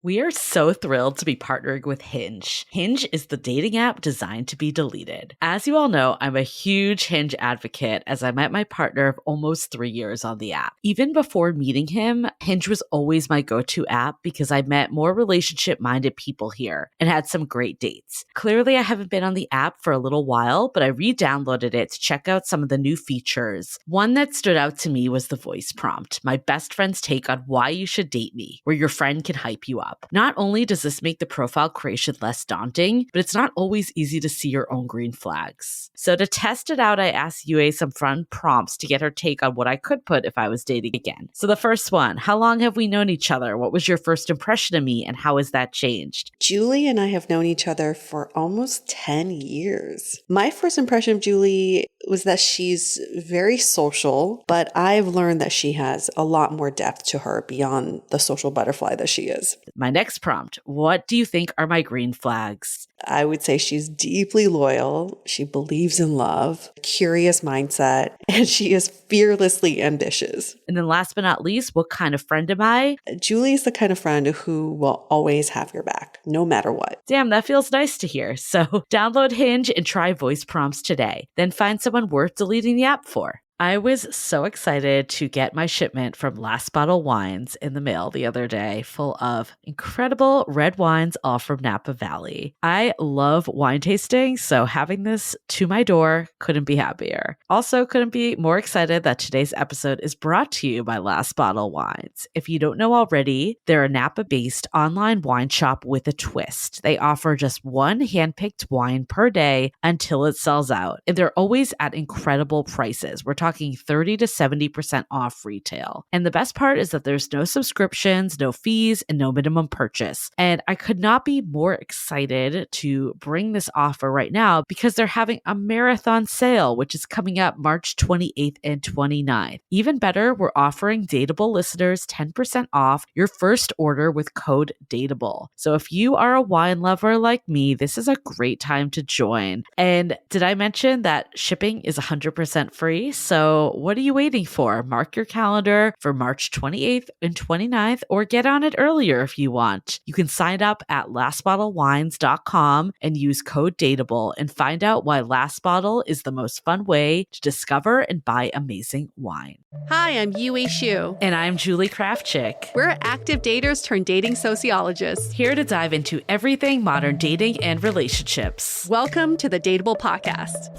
We are so thrilled to be partnering with Hinge. Hinge is the dating app designed to be deleted. As you all know, I'm a huge Hinge advocate as I met my partner of almost 3 years on the app. Even before meeting him, Hinge was always my go-to app because I met more relationship-minded people here and had some great dates. Clearly, I haven't been on the app for a little while, but I re-downloaded it to check out some of the new features. One that stood out to me was the voice prompt, my best friend's take on why you should date me, where your friend can hype you up. Not only does this make the profile creation less daunting, but it's not always easy to see your own green flags. So to test it out, I asked Yue some fun prompts to get her take on what I could put if I was dating again. So the first one, how long have we known each other? What was your first impression of me and how has that changed? Julie and I have known each other for almost 10 years. My first impression of Julie was that she's very social, but I've learned that she has a lot more depth to her beyond the social butterfly that she is. My next prompt, what do you think are my green flags? I would say she's deeply loyal. She believes in love, curious mindset, and she is fearlessly ambitious. And then last but not least, what kind of friend am I? Julie is the kind of friend who will always have your back, no matter what. Damn, that feels nice to hear. So download Hinge and try voice prompts today. Then find someone worth deleting the app for. I was so excited to get my shipment from Last Bottle Wines in the mail the other day, full of incredible red wines, all from Napa Valley. I love wine tasting, so having this to my door couldn't be happier. Also, couldn't be more excited that today's episode is brought to you by Last Bottle Wines. If you don't know already, they're a Napa-based online wine shop with a twist. They offer just one handpicked wine per day until it sells out, and they're always at incredible prices. We're talking 30 to 70% off retail. And the best part is that there's no subscriptions, no fees, and no minimum purchase. And I could not be more excited to bring this offer right now because they're having a marathon sale, which is coming up March 28th and 29th. Even better, we're offering Dateable listeners 10% off your first order with code DATEABLE. So if you are a wine lover like me, this is a great time to join. And did I mention that shipping is 100% free? So what are you waiting for? Mark your calendar for March 28th and 29th or get on it earlier if you want. You can sign up at lastbottlewines.com and use code DATEABLE and find out why Last Bottle is the most fun way to discover and buy amazing wine. Hi, I'm Yue Xu. And I'm Julie Krafchick. We're active daters turned dating sociologists. Here to dive into everything modern dating and relationships. Welcome to the Dateable Podcast.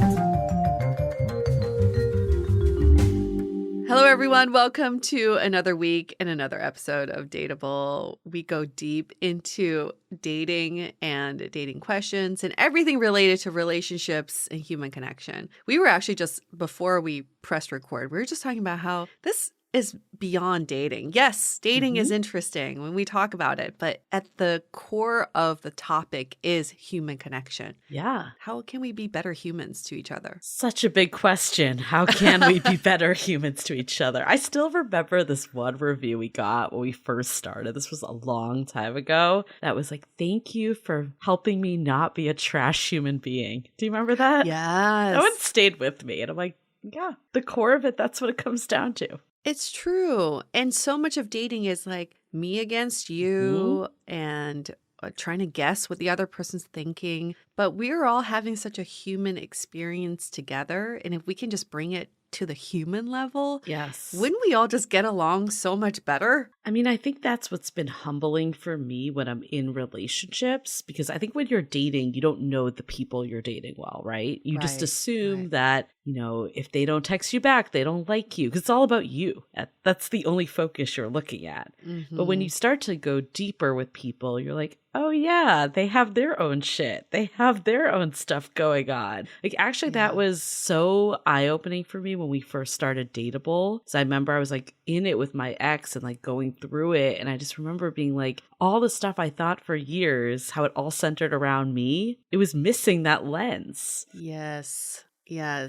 Hello, everyone. Welcome to another week and another episode of Dateable. We go deep into dating and dating questions and everything related to relationships and human connection. We were actually just, before we pressed record, we were just talking about how this is beyond dating. Yes, dating is interesting when we talk about it, but at the core of the topic is human connection. Yeah. How can we be better humans to each other? Such a big question. How can we be better humans to each other? I still remember this one review we got when we first started. This was a long time ago. That was like, thank you for helping me not be a trash human being. Do you remember that? Yes. That one stayed with me. And I'm like, yeah, the core of it, that's what it comes down to. It's true. And so much of dating is like me against you and trying to guess what the other person's thinking. But we're all having such a human experience together. And if we can just bring it to the human level, yes, wouldn't we all just get along so much better? I mean, I think that's what's been humbling for me when I'm in relationships, because I think when you're dating, you don't know the people you're dating well, right? You just assume that, you know, if they don't text you back, they don't like you, because it's all about you. That's the only focus you're looking at. But when you start to go deeper with people, you're like, oh yeah, they have their own shit. They have their own stuff going on. Like actually that was so eye-opening for me when we first started Dateable. So I remember I was like in it with my ex and like going through it. And I just remember being like, all the stuff I thought for years, how it all centered around me, it was missing that lens. Yes. I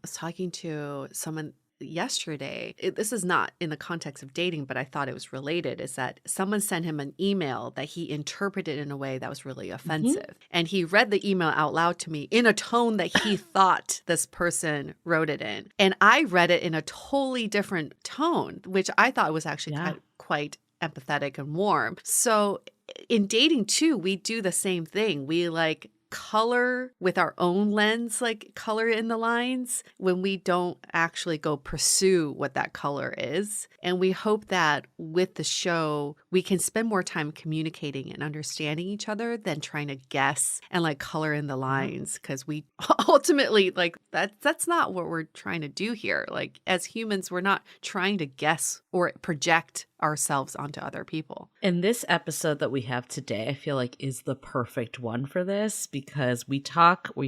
was talking to someone yesterday. This is not in the context of dating, but I thought it was related, is that someone sent him an email that he interpreted in a way that was really offensive. And he read the email out loud to me in a tone that he thought this person wrote it in. And I read it in a totally different tone, which I thought was actually quite empathetic and warm. So in dating too, we do the same thing. We like color with our own lens, like color in the lines when we don't actually go pursue what that color is. And we hope that with the show, we can spend more time communicating and understanding each other than trying to guess and like color in the lines. Because we ultimately like that's not what we're trying to do here. Like as humans, we're not trying to guess or project ourselves onto other people. And this episode that we have today, I feel like is the perfect one for this because we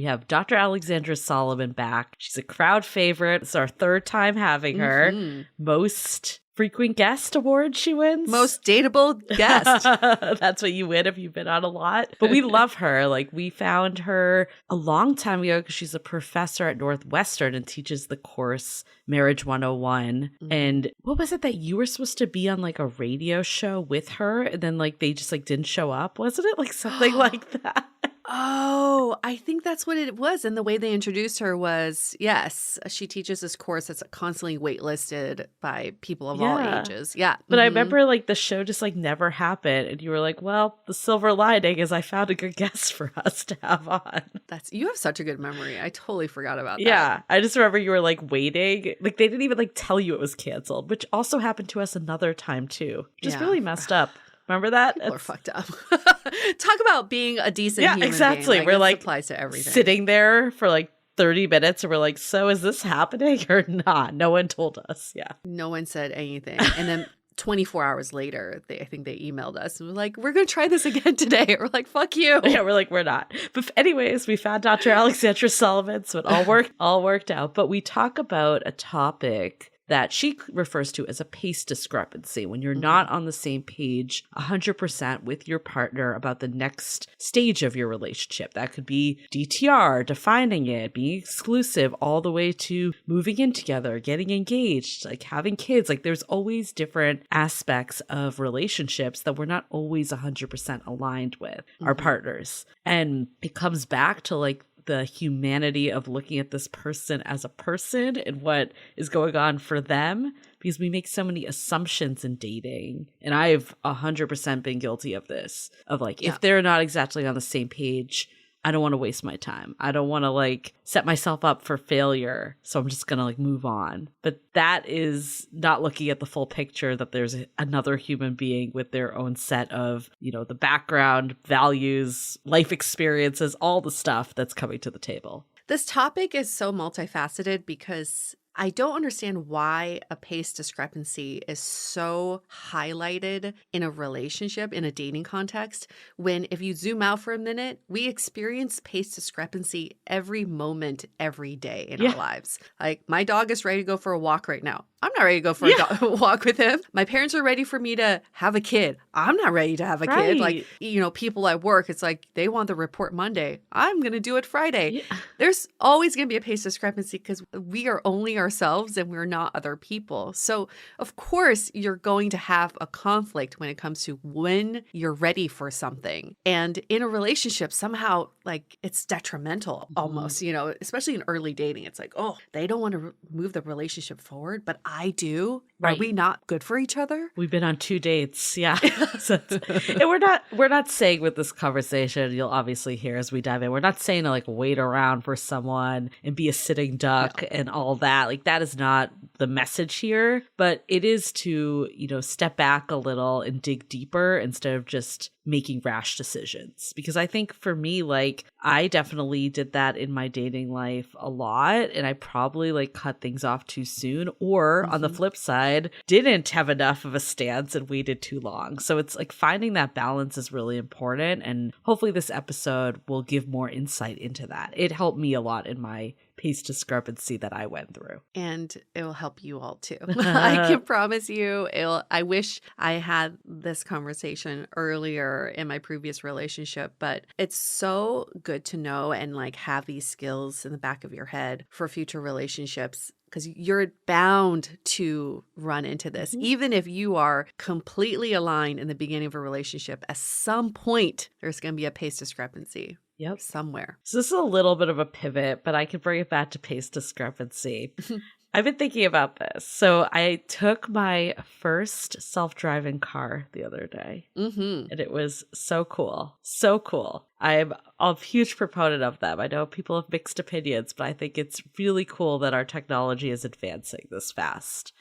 have Dr. Alexandra Solomon back. She's a crowd favorite. It's our third time having her. Most frequent guest award she wins. Most dateable guest. That's what you win if you've been on a lot. But we love her. Like we found her a long time ago because she's a professor at Northwestern and teaches the course Marriage 101. And what was it that you were supposed to be on like a radio show with her and then like they just like didn't show up? Wasn't it like something like that? Oh, I think that's what it was. And the way they introduced her was, yes, she teaches this course that's constantly waitlisted by people of all ages. Yeah. But I remember like the show just like never happened. And you were like, well, the silver lining is I found a good guest for us to have on. You have such a good memory. I totally forgot about that. Yeah. I just remember you were like waiting. Like they didn't even like tell you it was canceled, which also happened to us another time too. Just really messed up. Remember that? People are fucked up. Talk about being a decent human exactly. being. We're like applies to everything. Sitting there for like 30 minutes and we're like, so is this happening or not? No one told us. Yeah. No one said anything. And then 24 hours later, I think they emailed us and were like, we're going to try this again today. We're like, fuck you. Yeah, we're like, we're not. But anyways, we found Dr. Alexandra Solomon, so it all worked out. But we talk about a topic that she refers to as a pace discrepancy, when you're not on the same page 100% with your partner about the next stage of your relationship. That could be DTR, defining it, being exclusive, all the way to moving in together, getting engaged, like having kids. Like there's always different aspects of relationships that we're not always 100% aligned with our partners. And it comes back to like the humanity of looking at this person as a person and what is going on for them, because we make so many assumptions in dating. And I've 100% been guilty of this, of like, if they're not exactly on the same page, I don't want to waste my time. I don't want to like set myself up for failure. So I'm just going to like move on. But that is not looking at the full picture, that there's another human being with their own set of, you know, the background, values, life experiences, all the stuff that's coming to the table. This topic is so multifaceted because I don't understand why a pace discrepancy is so highlighted in a relationship, in a dating context, when if you zoom out for a minute, we experience pace discrepancy every moment, every day in our lives. Like my dog is ready to go for a walk right now. I'm not ready to go for a walk with him. My parents are ready for me to have a kid. I'm not ready to have a kid. Like, you know, people at work, it's like they want the report Monday. I'm going to do it Friday. Yeah. There's always going to be a pace discrepancy because we are only ourselves and we're not other people. So, of course, you're going to have a conflict when it comes to when you're ready for something. And in a relationship, somehow, like, it's detrimental almost, you know, especially in early dating. It's like, oh, they don't want to move the relationship forward, but I do. Right. Are we not good for each other? We've been on 2 dates. Yeah. And we're not saying with this conversation, you'll obviously hear as we dive in, we're not saying to like wait around for someone and be a sitting duck and all that. Like that is not the message here, but it is to, you know, step back a little and dig deeper instead of just making rash decisions. Because I think for me, like I definitely did that in my dating life a lot, and I probably like cut things off too soon, or on the flip side, didn't have enough of a stance and waited too long. So it's like finding that balance is really important, and hopefully this episode will give more insight into that. It helped me a lot in my pace discrepancy that I went through. And it will help you all too. I can promise you, I wish I had this conversation earlier in my previous relationship, but it's so good to know and like have these skills in the back of your head for future relationships, because you're bound to run into this. Even if you are completely aligned in the beginning of a relationship, at some point, there's going to be a pace discrepancy. Yep. Somewhere. So this is a little bit of a pivot, but I can bring it back to pace discrepancy. I've been thinking about this. So I took my first self-driving car the other day, and it was so cool. So cool. I'm a huge proponent of them. I know people have mixed opinions, but I think it's really cool that our technology is advancing this fast.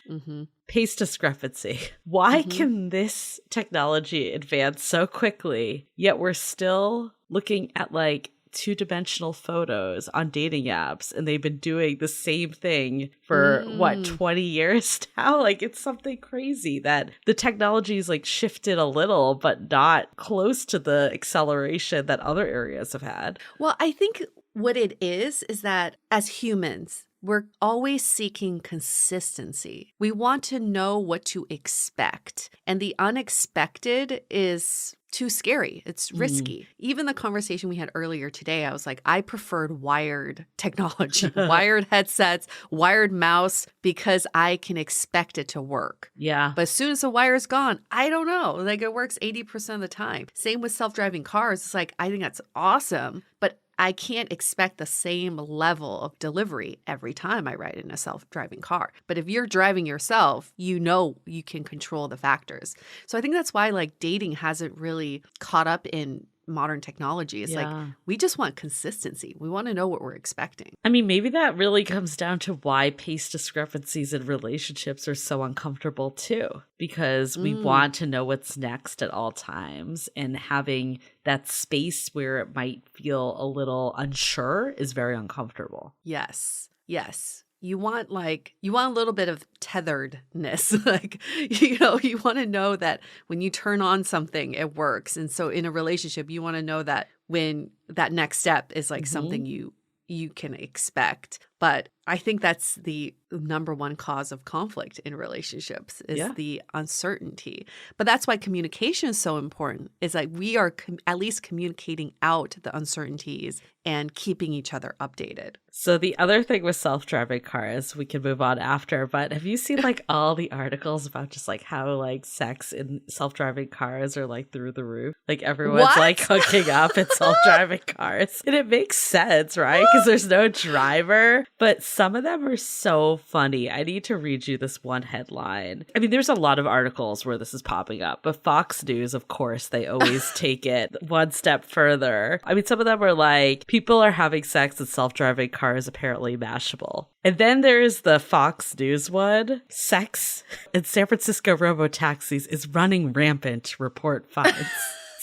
Pace discrepancy. Why can this technology advance so quickly, yet we're still looking at like two-dimensional photos on dating apps, and they've been doing the same thing for 20 years now? Like, it's something crazy that the technology's like shifted a little, but not close to the acceleration that other areas have had. Well, I think what it is that as humans, we're always seeking consistency. We want to know what to expect. And the unexpected is too scary. It's risky. Even the conversation we had earlier today, I was like, I preferred wired technology, wired headsets, wired mouse, because I can expect it to work. Yeah. But as soon as the wire's gone, I don't know. Like, it works 80% of the time. Same with self-driving cars. It's like, I think that's awesome, but I can't expect the same level of delivery every time I ride in a self-driving car. But if you're driving yourself, you know you can control the factors. So I think that's why like dating hasn't really caught up in modern technology. It's like, we just want consistency. We want to know what we're expecting. I mean, maybe that really comes down to why pace discrepancies in relationships are so uncomfortable too, because we want to know what's next at all times, and having that space where it might feel a little unsure is very uncomfortable. Yes. Yes. You want a little bit of tetheredness. Like, you want to know that when you turn on something, it works. And so in a relationship, you want to know that when that next step is like something you can expect. But I think that's the number one cause of conflict in relationships is the uncertainty. But that's why communication is so important. It's like we are at least communicating out the uncertainties and keeping each other updated. So the other thing with self-driving cars, we can move on after, but have you seen like all the articles about just like how like sex in self-driving cars are like through the roof? Like everyone's like hooking up in self-driving cars. And it makes sense, right? Because there's no driver. But some of them are so funny. I need to read you this one headline. I mean, there's a lot of articles where this is popping up, but Fox News, of course, they always take it one step further. I mean, some of them are like, people are having sex in self-driving cars, apparently mashable. And then there's the Fox News one. Sex in San Francisco robo-taxis is running rampant, report finds.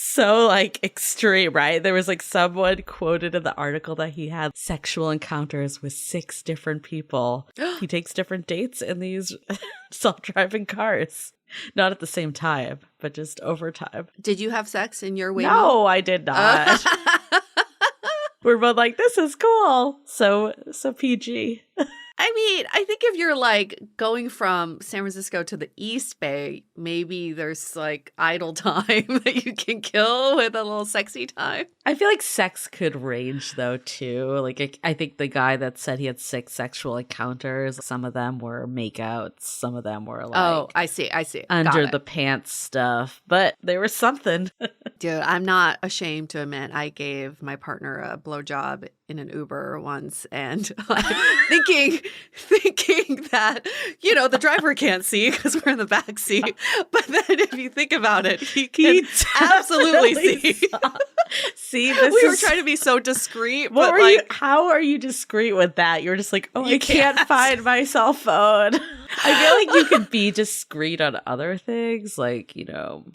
So like extreme, right? There was like someone quoted in the article that he had sexual encounters with 6 different people. He takes different dates in these self-driving cars. Not at the same time, but just over time. Did you have sex in your Waymo? No, I did not. We're both like, this is cool. So PG. I mean, I think if you're like going from San Francisco to the East Bay, maybe there's like idle time that you can kill with a little sexy time. I feel like sex could range though too. Like I think the guy that said he had 6 sexual encounters, some of them were makeouts, some of them were like, oh, I see. Under the pants stuff, but there was something. Dude, I'm not ashamed to admit I gave my partner a blowjob in an Uber once, and thinking that, the driver can't see because we're in the back seat. But then if you think about it, he can absolutely see. See, this we were trying to be so discreet. How are you discreet with that? You're just like, I can't find my cell phone. I feel like you could be discreet on other things, like,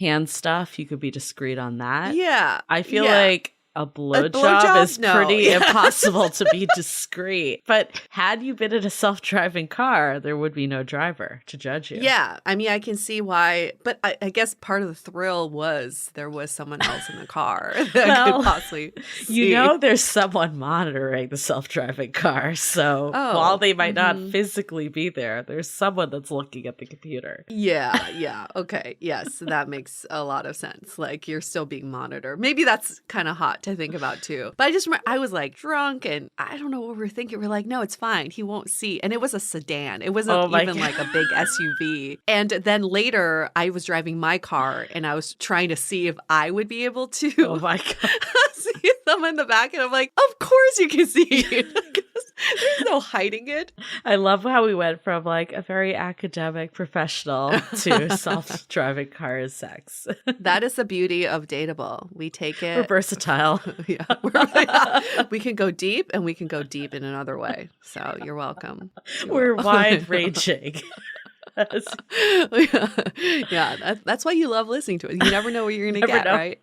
hand stuff. You could be discreet on that. Yeah. I feel like a blowjob is pretty impossible to be discreet. But had you been in a self-driving car, there would be no driver to judge you. Yeah. I mean, I can see why. But I guess part of the thrill was there was someone else in the car that could possibly see. There's someone monitoring the self-driving car. So while they might not physically be there, there's someone that's looking at the computer. Yeah. Okay. Yes. That makes a lot of sense. Like, you're still being monitored. Maybe that's kind of hot to think about too. But I just remember I was like drunk and I don't know what we were thinking. We're like, no, it's fine. He won't see. And it was a sedan. It wasn't even like a big SUV. And then later I was driving my car and I was trying to see if I would be able to. Oh my God. see them in the back, and I'm like, of course you can see. There's no hiding it. I love how we went from like a very academic professional to self-driving cars sex. That is the beauty of Dateable. We take it. We're versatile. We can go deep, and we can go deep in another way. So you're welcome. We're wide-ranging. That's why you love listening to it. You never know what you're going to get, right?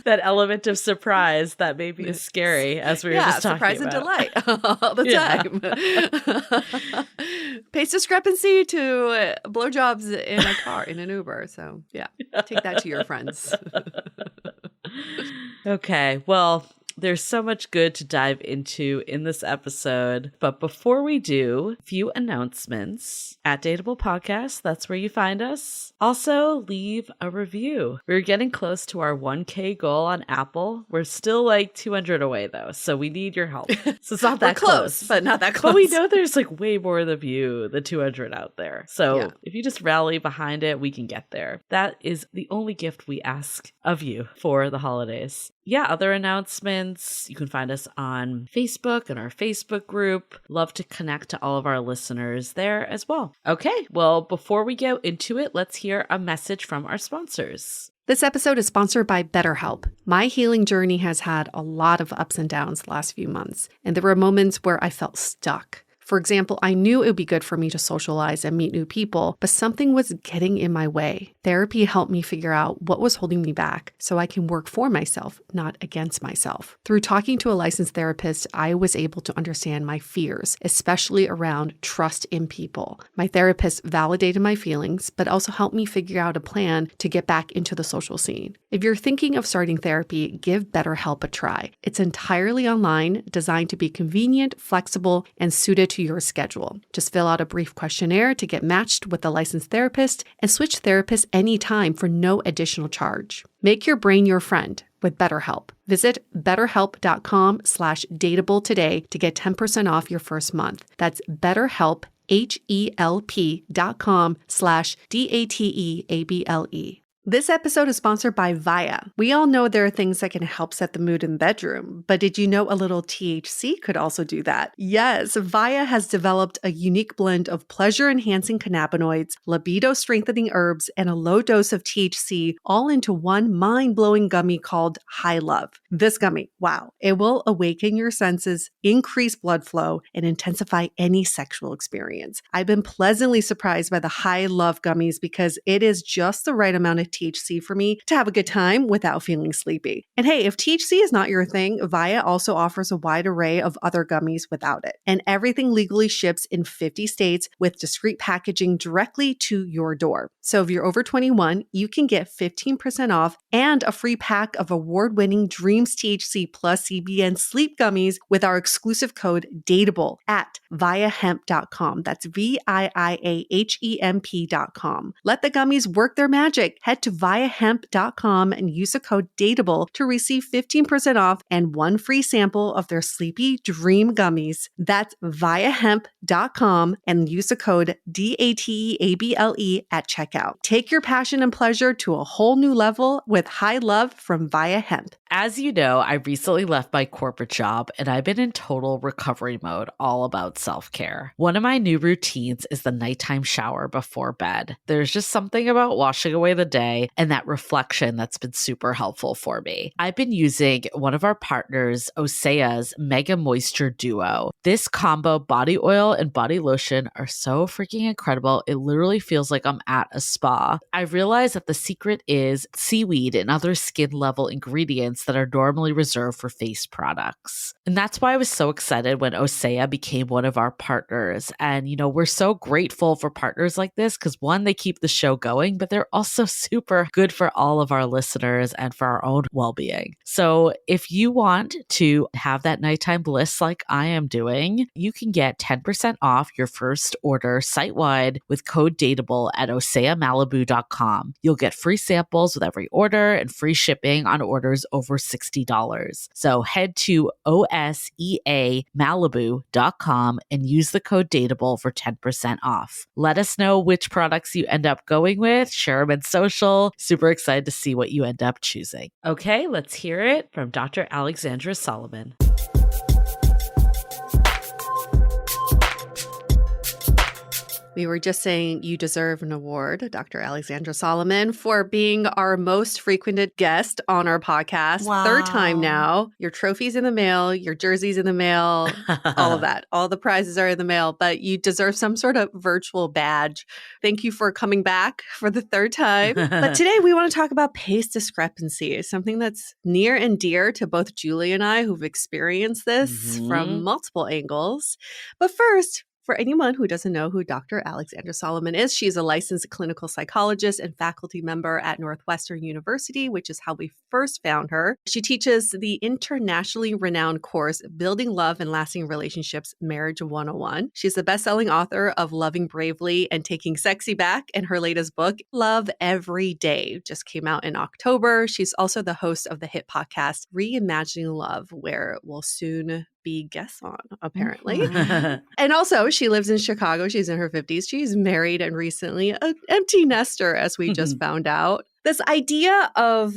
That element of surprise that maybe is scary, as we were just talking surprise about. and delight all the time. Pace discrepancy to blowjobs in a car, in an Uber. So take that to your friends. Okay, well, there's so much good to dive into in this episode. But before we do, a few announcements. At Dateable Podcast, that's where you find us. Also, leave a review. We're getting close to our 1K goal on Apple. We're still like 200 away, though, so we need your help. So it's not that close, but not that close. But we know there's like way more than the 200 out there. So if you just rally behind it, we can get there. That is the only gift we ask of you for the holidays. Other announcements. You can find us on Facebook and our Facebook group. Love to connect to all of our listeners there as well. Okay, well, before we go into it, let's hear a message from our sponsors. This episode is sponsored by BetterHelp. My healing journey has had a lot of ups and downs the last few months, and there were moments where I felt stuck. For example, I knew it would be good for me to socialize and meet new people, but something was getting in my way. Therapy helped me figure out what was holding me back so I can work for myself, not against myself. Through talking to a licensed therapist, I was able to understand my fears, especially around trust in people. My therapist validated my feelings, but also helped me figure out a plan to get back into the social scene. If you're thinking of starting therapy, give BetterHelp a try. It's entirely online, designed to be convenient, flexible, and suited to your schedule. Just fill out a brief questionnaire to get matched with a licensed therapist and switch therapists anytime for no additional charge. Make your brain your friend with BetterHelp. Visit betterhelp.com/dateable today to get 10% off your first month. That's BetterHelp, HELP.com/DATEABLE. This episode is sponsored by Via. We all know there are things that can help set the mood in the bedroom, but did you know a little THC could also do that? Yes, Via has developed a unique blend of pleasure-enhancing cannabinoids, libido-strengthening herbs, and a low dose of THC all into one mind-blowing gummy called High Love. This gummy, wow, it will awaken your senses, increase blood flow, and intensify any sexual experience. I've been pleasantly surprised by the High Love gummies because it is just the right amount of THC for me to have a good time without feeling sleepy. And hey, if THC is not your thing, Via also offers a wide array of other gummies without it. And everything legally ships in 50 states with discreet packaging directly to your door. So if you're over 21, you can get 15% off and a free pack of award-winning Dreams THC plus CBN sleep gummies with our exclusive code DATEABLE at viahemp.com. That's VIIAHEMP.com. Let the gummies work their magic. Head to viahemp.com and use the code DATEABLE to receive 15% off and one free sample of their Sleepy Dream gummies. That's viahemp.com and use the code DATEABLE at checkout. Take your passion and pleasure to a whole new level with High Love from Via Hemp. As you know, I recently left my corporate job and I've been in total recovery mode, all about self-care. One of my new routines is the nighttime shower before bed. There's just something about washing away the day and that reflection that's been super helpful for me. I've been using one of our partners, Osea's Mega Moisture Duo. This combo body oil and body lotion are so freaking incredible. It literally feels like I'm at a spa. I realized that the secret is seaweed and other skin level ingredients that are normally reserved for face products. And that's why I was so excited when Osea became one of our partners. And, we're so grateful for partners like this because one, they keep the show going, but they're also super good for all of our listeners and for our own well-being. So if you want to have that nighttime bliss like I am doing, you can get 10% off your first order site-wide with code DATEABLE at oseamalibu.com. You'll get free samples with every order and free shipping on orders over $60. So head to oseamalibu.com and use the code DATEABLE for 10% off. Let us know which products you end up going with. Share them in social special. Super excited to see what you end up choosing. Okay, let's hear it from Dr. Alexandra Solomon. We were just saying you deserve an award, Dr. Alexandra Solomon, for being our most frequented guest on our podcast. Wow. 3rd time now. Your trophy's in the mail, your jersey's in the mail, all of that. All the prizes are in the mail, but you deserve some sort of virtual badge. Thank you for coming back for the 3rd time. But today we want to talk about pace discrepancy, something that's near and dear to both Julie and I who've experienced this from multiple angles. But first, for anyone who doesn't know who Dr. Alexandra Solomon is, she's a licensed clinical psychologist and faculty member at Northwestern University, which is how we first found her. She teaches the internationally renowned course, Building Love and Lasting Relationships, Marriage 101. She's the best-selling author of Loving Bravely and Taking Sexy Back, and her latest book, Love Every Day, just came out in October. She's also the host of the hit podcast, Reimagining Love, where we'll soon be guests on, apparently. And also, she lives in Chicago. She's in her 50s. She's married and recently an empty nester, as we just found out. This idea of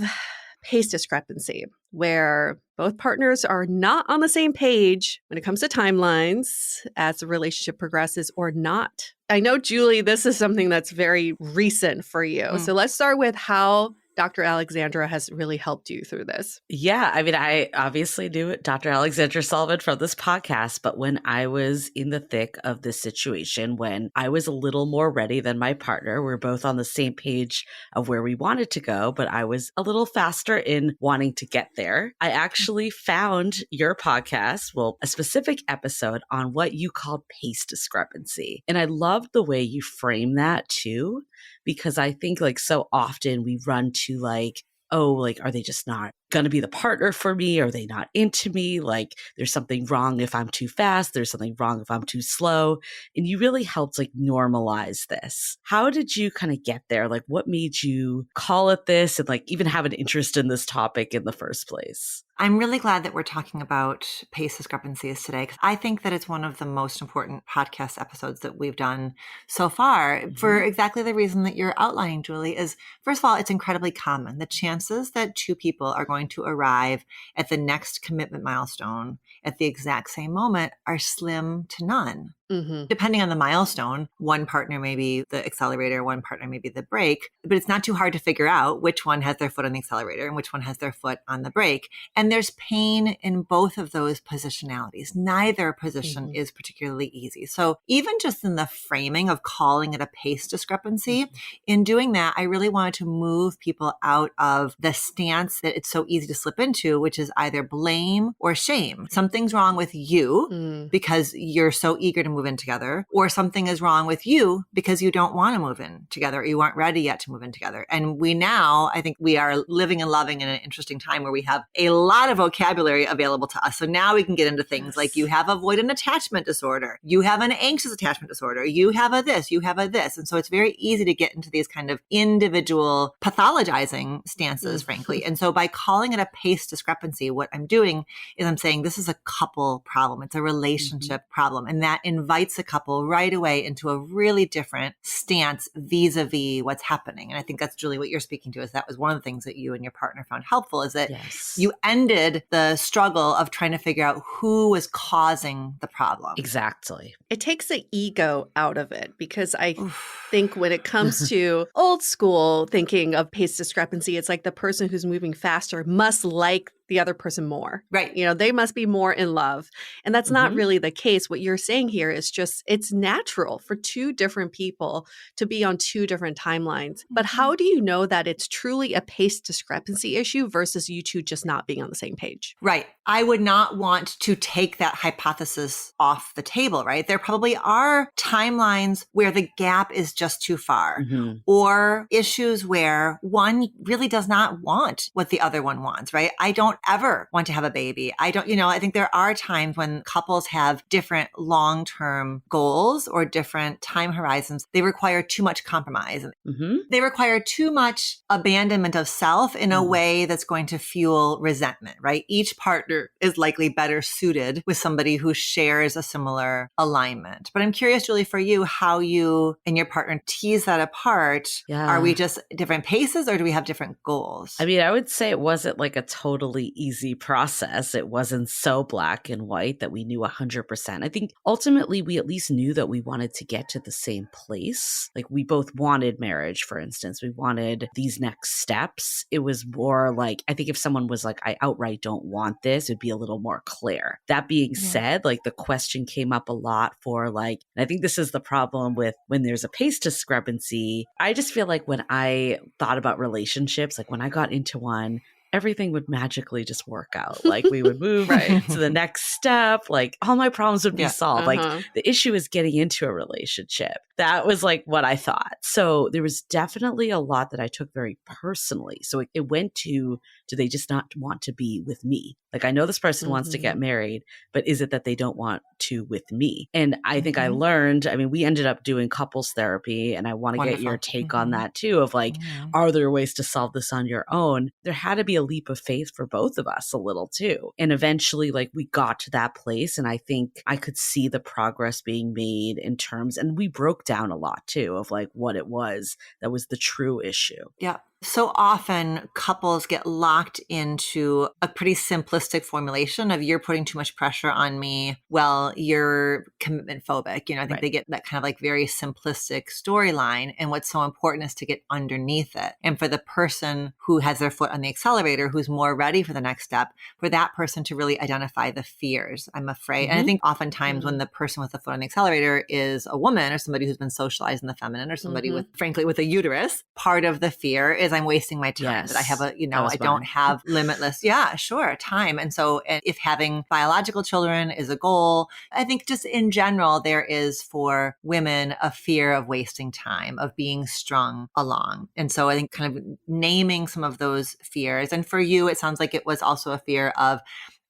pace discrepancy, where both partners are not on the same page when it comes to timelines as the relationship progresses or not. I know, Julie, this is something that's very recent for you. So let's start with how Dr. Alexandra has really helped you through this. Yeah, I mean, I obviously knew Dr. Alexandra Solomon from this podcast, but when I was in the thick of this situation, when I was a little more ready than my partner, we're both on the same page of where we wanted to go, but I was a little faster in wanting to get there. I actually found your podcast, well, a specific episode on what you called pace discrepancy. And I loved the way you frame that too, because I think like so often we run to like, oh, like, are they just not going to be the partner for me? Are they not into me? Like, there's something wrong if I'm too fast. There's something wrong if I'm too slow. And you really helped like normalize this. How did you kind of get there? Like, what made you call it this and like even have an interest in this topic in the first place? I'm really glad that we're talking about pace discrepancies today, because I think that it's one of the most important podcast episodes that we've done so far for exactly the reason that you're outlining, Julie, is first of all, it's incredibly common. The chances that two people are going to arrive at the next commitment milestone at the exact same moment are slim to none. Depending on the milestone, one partner may be the accelerator, one partner may be the brake, but it's not too hard to figure out which one has their foot on the accelerator and which one has their foot on the brake. And there's pain in both of those positionalities. Neither position is particularly easy. So even just in the framing of calling it a pace discrepancy, in doing that, I really wanted to move people out of the stance that it's so easy to slip into, which is either blame or shame. Something's wrong with you because you're so eager to move in together, or something is wrong with you because you don't want to move in together, or you aren't ready yet to move in together. And we now, I think we are living and loving in an interesting time where we have a lot of vocabulary available to us. So now we can get into things like you have avoidant attachment disorder, you have an anxious attachment disorder, you have a this, you have a this. And so it's very easy to get into these kind of individual pathologizing stances, frankly. And so by calling it a pace discrepancy, what I'm doing is I'm saying this is a couple problem. It's a relationship problem. And that invites a couple right away into a really different stance vis-a-vis what's happening. And I think that's, Julie, what you're speaking to is that was one of the things that you and your partner found helpful, is that you ended the struggle of trying to figure out who was causing the problem. Exactly. It takes the ego out of it, because I think when it comes to old school thinking of pace discrepancy, it's like the person who's moving faster must like the other person more. Right. You know, they must be more in love. And that's not really the case. What you're saying here is just, it's natural for two different people to be on two different timelines. But how do you know that it's truly a pace discrepancy issue versus you two just not being on the same page? Right. I would not want to take that hypothesis off the table, right? There probably are timelines where the gap is just too far, or issues where one really does not want what the other one wants, right? I don't ever want to have a baby. I don't, I think there are times when couples have different long-term goals or different time horizons. They require too much compromise. Mm-hmm. They require too much abandonment of self in a way that's going to fuel resentment, right? Each partner is likely better suited with somebody who shares a similar alignment. But I'm curious, Julie, for you, how you and your partner tease that apart. Yeah. Are we just different paces or do we have different goals? I mean, I would say it wasn't like a totally easy process. It wasn't so black and white that we knew 100%. I think ultimately we at least knew that we wanted to get to the same place. Like we both wanted marriage, for instance. We wanted these next steps. It was more like, I think if someone was like, I outright don't want this, it'd be a little more clear. That being said, like the question came up a lot for like, and I think this is the problem with when there's a pace discrepancy. I just feel like when I thought about relationships, like when I got into one, everything would magically just work out. Like we would move to the next step. Like all my problems would be solved. Like the issue is getting into a relationship. That was like what I thought. So there was definitely a lot that I took very personally. So it went to, do they just not want to be with me? Like I know this person wants to get married, but is it that they don't want to with me? And I think I learned, I mean, we ended up doing couples therapy, and I want to get your take on that too, of like, are there ways to solve this on your own? There had to be a leap of faith for both of us a little too. And eventually like we got to that place, and I think I could see the progress being made in terms, and we broke down a lot too of like what it was that was the true issue. Yeah. So often couples get locked into a pretty simplistic formulation of you're putting too much pressure on me. Well, you're commitment phobic. I think they get that kind of like very simplistic storyline. And what's so important is to get underneath it. And for the person who has their foot on the accelerator, who's more ready for the next step, for that person to really identify the fears. I'm afraid. And I think oftentimes when the person with the foot on the accelerator is a woman or somebody who's been socialized in the feminine or somebody with, frankly, with a uterus, part of the fear is I'm wasting my time, that I have I don't have limitless, time. And so if having biological children is a goal, I think just in general, there is for women a fear of wasting time, of being strung along. And so I think kind of naming some of those fears. And for you, it sounds like it was also a fear of,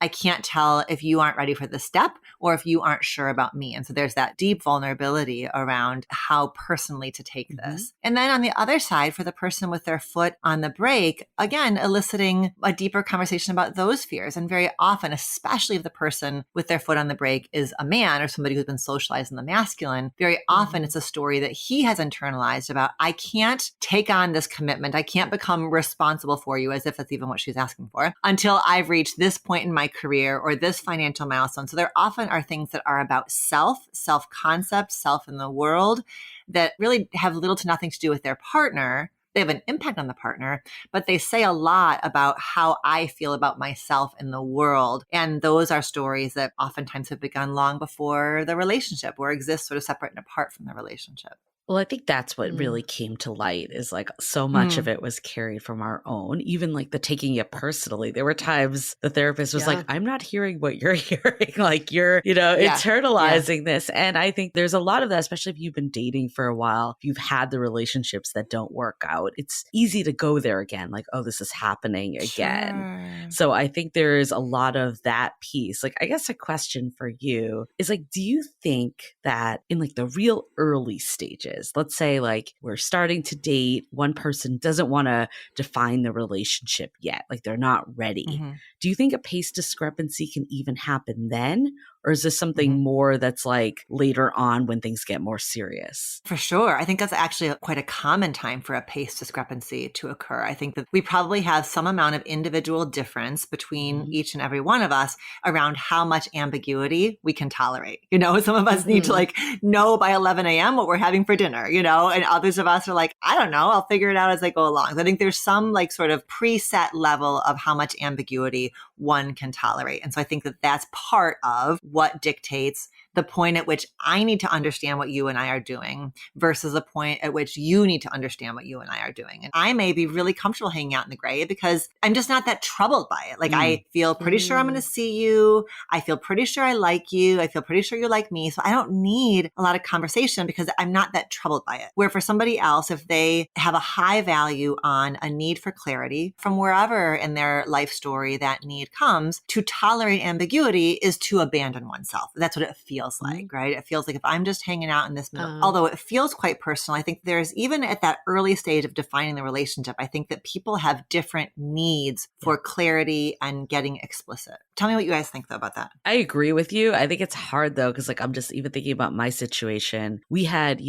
I can't tell if you aren't ready for the step or if you aren't sure about me. And so there's that deep vulnerability around how personally to take this. And then on the other side, for the person with their foot on the brake, again, eliciting a deeper conversation about those fears. And very often, especially if the person with their foot on the brake is a man or somebody who's been socialized in the masculine, very often it's a story that he has internalized about, I can't take on this commitment. I can't become responsible for you, as if that's even what she's asking for, until I've reached this point in my career or this financial milestone. So there often are things that are about self-concept, self in the world that really have little to nothing to do with their partner. They have an impact on the partner, but they say a lot about how I feel about myself in the world. And those are stories that oftentimes have begun long before the relationship or exist sort of separate and apart from the relationship. Well, I think that's what really came to light is like so much of it was carried from our own, even like the taking it personally. There were times the therapist was like, I'm not hearing what you're hearing. Like you're, internalizing this. And I think there's a lot of that, especially if you've been dating for a while, if you've had the relationships that don't work out, it's easy to go there again. Like, oh, this is happening again. Sure. So I think there's a lot of that piece. Like, I guess a question for you is like, do you think that in like the real early stages, let's say like we're starting to date, one person doesn't want to define the relationship yet, like they're not ready. Do you think a pace discrepancy can even happen then? Or is this something more that's like later on when things get more serious? For sure. I think that's actually quite a common time for a pace discrepancy to occur. I think that we probably have some amount of individual difference between each and every one of us around how much ambiguity we can tolerate. Some of us need to like know by 11 a.m. what we're having for dinner, and others of us are like, I don't know, I'll figure it out as I go along. So I think there's some like sort of preset level of how much ambiguity one can tolerate. And so I think that that's part of what dictates the point at which I need to understand what you and I are doing versus the point at which you need to understand what you and I are doing. And I may be really comfortable hanging out in the gray because I'm just not that troubled by it. Like I feel pretty sure I'm going to see you. I feel pretty sure I like you. I feel pretty sure you like me. So I don't need a lot of conversation because I'm not that troubled by it. Where for somebody else, if they have a high value on a need for clarity from wherever in their life story that need comes, to tolerate ambiguity is to abandon oneself. That's what it feels like, right? It feels like if I'm just hanging out in this middle, although it feels quite personal, I think there's even at that early stage of defining the relationship, I think that people have different needs for clarity and getting explicit. Tell me what you guys think though about that. I agree with you. I think it's hard though, because like I'm just even thinking about my situation. We had,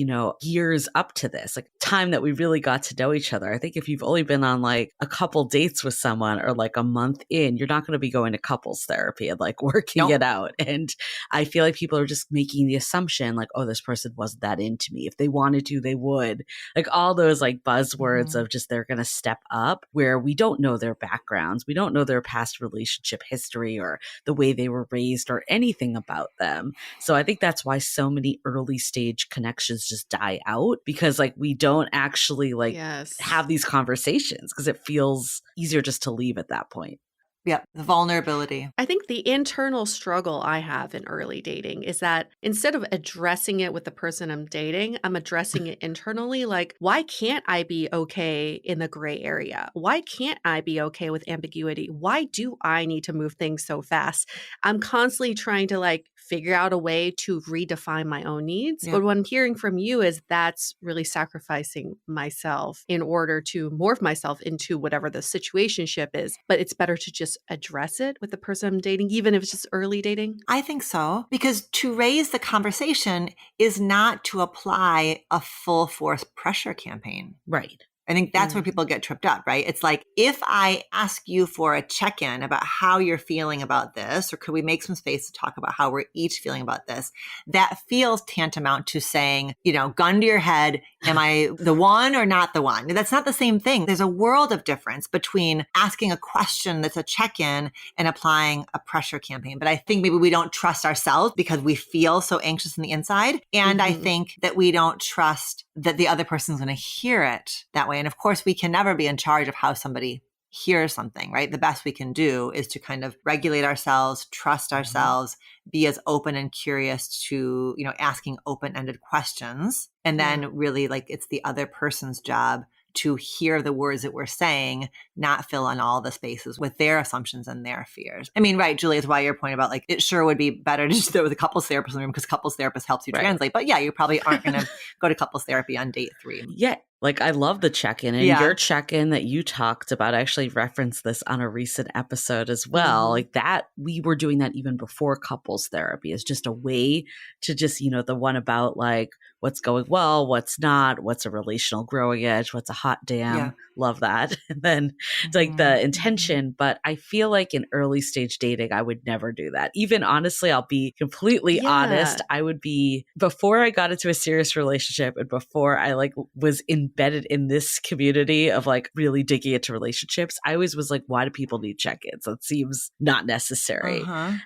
years up to this, like time that we really got to know each other. I think if you've only been on like a couple dates with someone or like a month in, you're not going to be going to couples therapy and like working it out. And I feel like people are just making the assumption like, oh, this person wasn't that into me. If they wanted to, they would. Like all those like buzzwords of just they're going to step up, where we don't know their backgrounds. We don't know their past relationship history or the way they were raised or anything about them. So I think that's why so many early stage connections just die out, because like we don't actually like have these conversations because it feels easier just to leave at that point. Yeah, the vulnerability. I think the internal struggle I have in early dating is that instead of addressing it with the person I'm dating, I'm addressing it internally. Like, why can't I be okay in the gray area? Why can't I be okay with ambiguity? Why do I need to move things so fast? I'm constantly trying to like figure out a way to redefine my own needs. But what I'm hearing from you is that's really sacrificing myself in order to morph myself into whatever the situationship is. But it's better to just address it with the person I'm dating, even if it's just early dating? I think so, because to raise the conversation is not to apply a full force pressure campaign. Right. I think that's where people get tripped up, right? It's like, if I ask you for a check-in about how you're feeling about this, or could we make some space to talk about how we're each feeling about this, that feels tantamount to saying, gun to your head, am I the one or not the one? That's not the same thing. There's a world of difference between asking a question that's a check-in and applying a pressure campaign. But I think maybe we don't trust ourselves because we feel so anxious on the inside. And I think that we don't trust that the other person's going to hear it that way. And of course, we can never be in charge of how somebody hears something, right? The best we can do is to kind of regulate ourselves, trust ourselves, be as open and curious to, asking open-ended questions. And then really like it's the other person's job to hear the words that we're saying, not fill in all the spaces with their assumptions and their fears. I mean, right, Julie, is why your point about like, it sure would be better to just do it with a couples therapist in the room because couples therapist helps you translate. But yeah, you probably aren't going to go to couples therapy on date 3. Yeah. Like I love the check-in, and your check-in that you talked about, I actually referenced this on a recent episode as well. Like that, we were doing that even before couples therapy, is just a way to just, the one about like what's going well, what's not, what's a relational growing edge, what's a hot damn, love that. And then like the intention. But I feel like in early stage dating, I would never do that. Even honestly, I'll be completely honest. I would be, before I got into a serious relationship and before I like was embedded in this community of like really digging into relationships, I always was like, why do people need check-ins? That seems not necessary.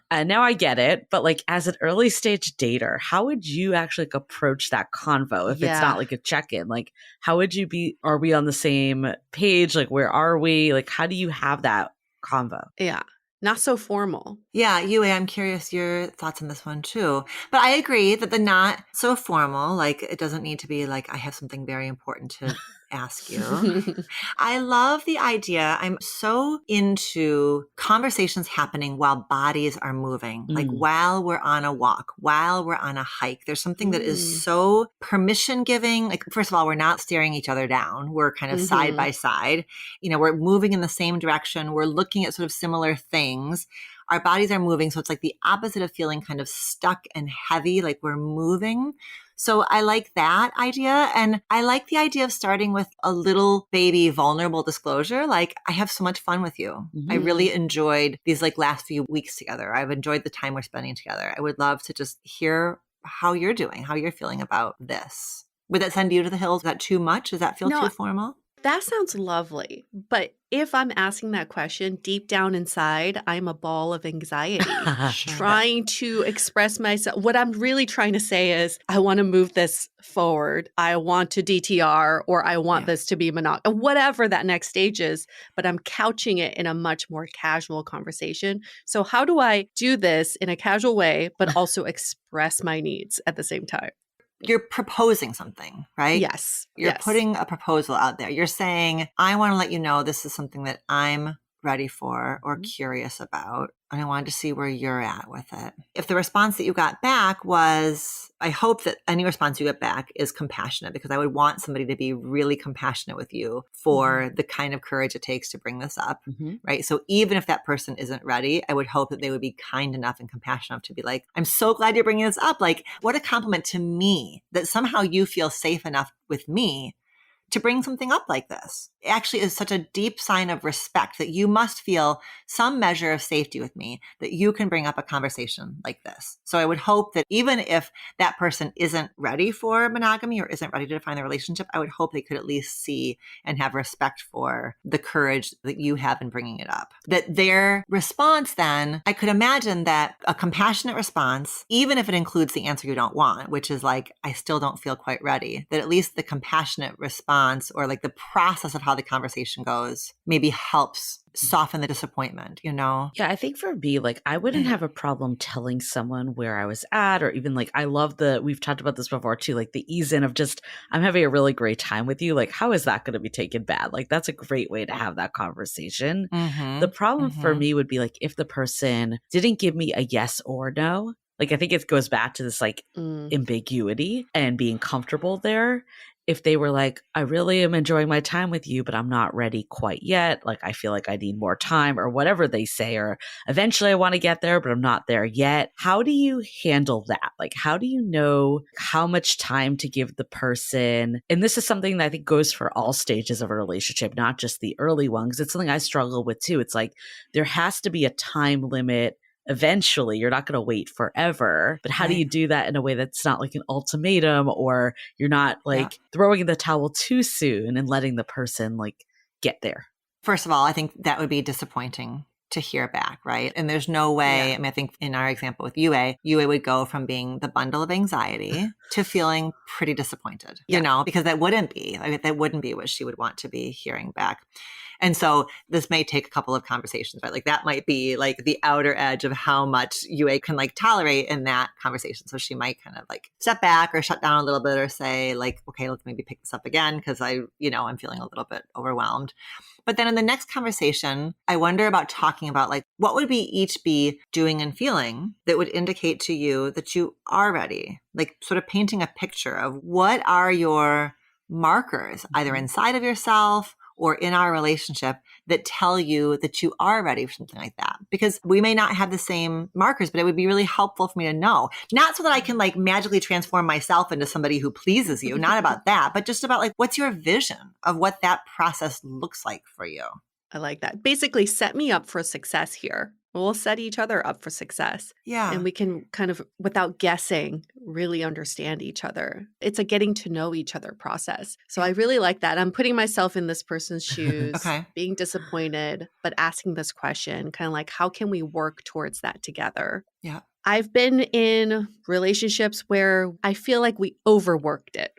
And now I get it. But like as an early stage dater, how would you actually like approach that convo if it's not like a check-in? Like how would you be, are we on the same page? Like where are we? Like how do you have that convo? Yeah. Not so formal. Yeah, Yue, I'm curious your thoughts on this one too. But I agree that the not so formal, like it doesn't need to be like, I have something very important to ask you. I love the idea. I'm so into conversations happening while bodies are moving, like while we're on a walk, while we're on a hike. There's something that is so permission giving. Like, first of all, we're not staring each other down. We're kind of side by side. We're moving in the same direction. We're looking at sort of similar things. Our bodies are moving. So it's like the opposite of feeling kind of stuck and heavy, like we're moving. So I like that idea. And I like the idea of starting with a little baby vulnerable disclosure. Like, I have so much fun with you. I really enjoyed these like last few weeks together. I've enjoyed the time we're spending together. I would love to just hear how you're doing, how you're feeling about this. Would that send you to the hills? Is that too much? Does that feel too formal? That sounds lovely. But if I'm asking that question, deep down inside, I'm a ball of anxiety. Sure. Trying to express myself. What I'm really trying to say is, I want to move this forward. I want to DTR, or I want this to be monogamous, whatever that next stage is, but I'm couching it in a much more casual conversation. So how do I do this in a casual way, but also express my needs at the same time? You're proposing something, right? Yes. You're yes. putting a proposal out there. You're saying, I want to let you know this is something that I'm ready for or curious about. And I wanted to see where you're at with it. If the response that you got back was, I hope that any response you get back is compassionate, because I would want somebody to be really compassionate with you for the kind of courage it takes to bring this up, right? So even if that person isn't ready, I would hope that they would be kind enough and compassionate enough to be like, I'm so glad you're bringing this up. Like, what a compliment to me that somehow you feel safe enough with me to bring something up like this. It actually is such a deep sign of respect that you must feel some measure of safety with me, that you can bring up a conversation like this. So I would hope that even if that person isn't ready for monogamy or isn't ready to define the relationship, I would hope they could at least see and have respect for the courage that you have in bringing it up. That their response then, I could imagine that a compassionate response, even if it includes the answer you don't want, which is like, I still don't feel quite ready, that at least the compassionate response or like the process of how the conversation goes maybe helps soften the disappointment, you know? Yeah, I think for me, like, I wouldn't have a problem telling someone where I was at, or even like, I love we've talked about this before too, like the ease in of just, I'm having a really great time with you. Like, how is that going to be taken bad? Like, that's a great way to have that conversation. The problem for me would be like, if the person didn't give me a yes or no, like, I think it goes back to this like ambiguity and being comfortable there. If they were like, I really am enjoying my time with you, but I'm not ready quite yet. Like, I feel like I need more time, or whatever they say, or eventually I want to get there, but I'm not there yet. How do you handle that? Like, how do you know how much time to give the person? And this is something that I think goes for all stages of a relationship, not just the early one, because it's something I struggle with too. It's like, there has to be a time limit. Eventually, you're not going to wait forever, but how do you do that in a way that's not like an ultimatum, or you're not like throwing in the towel too soon and letting the person like get there? First of all, I think that would be disappointing to hear back, right? And there's no way, I mean, I think in our example with Yue would go from being the bundle of anxiety to feeling pretty disappointed, you know, because that wouldn't be what she would want to be hearing back. And so this may take a couple of conversations, right? Like that might be like the outer edge of how much Yue can like tolerate in that conversation. So she might kind of like step back or shut down a little bit, or say like, okay, let's maybe pick this up again, because I'm feeling a little bit overwhelmed. But then in the next conversation, I wonder about talking about like, what would we each be doing and feeling that would indicate to you that you are ready? Like sort of painting a picture of what are your markers, either inside of yourself or in our relationship, that tell you that you are ready for something like that. Because we may not have the same markers, but it would be really helpful for me to know. Not so that I can like magically transform myself into somebody who pleases you, not about that, but just about like, what's your vision of what that process looks like for you? I like that. Basically, set me up for success here. We'll set each other up for success. Yeah. And we can kind of, without guessing, really understand each other. It's a getting to know each other process. So I really like that. I'm putting myself in this person's shoes, being disappointed, but asking this question, kind of like, how can we work towards that together? Yeah. I've been in relationships where I feel like we overworked it.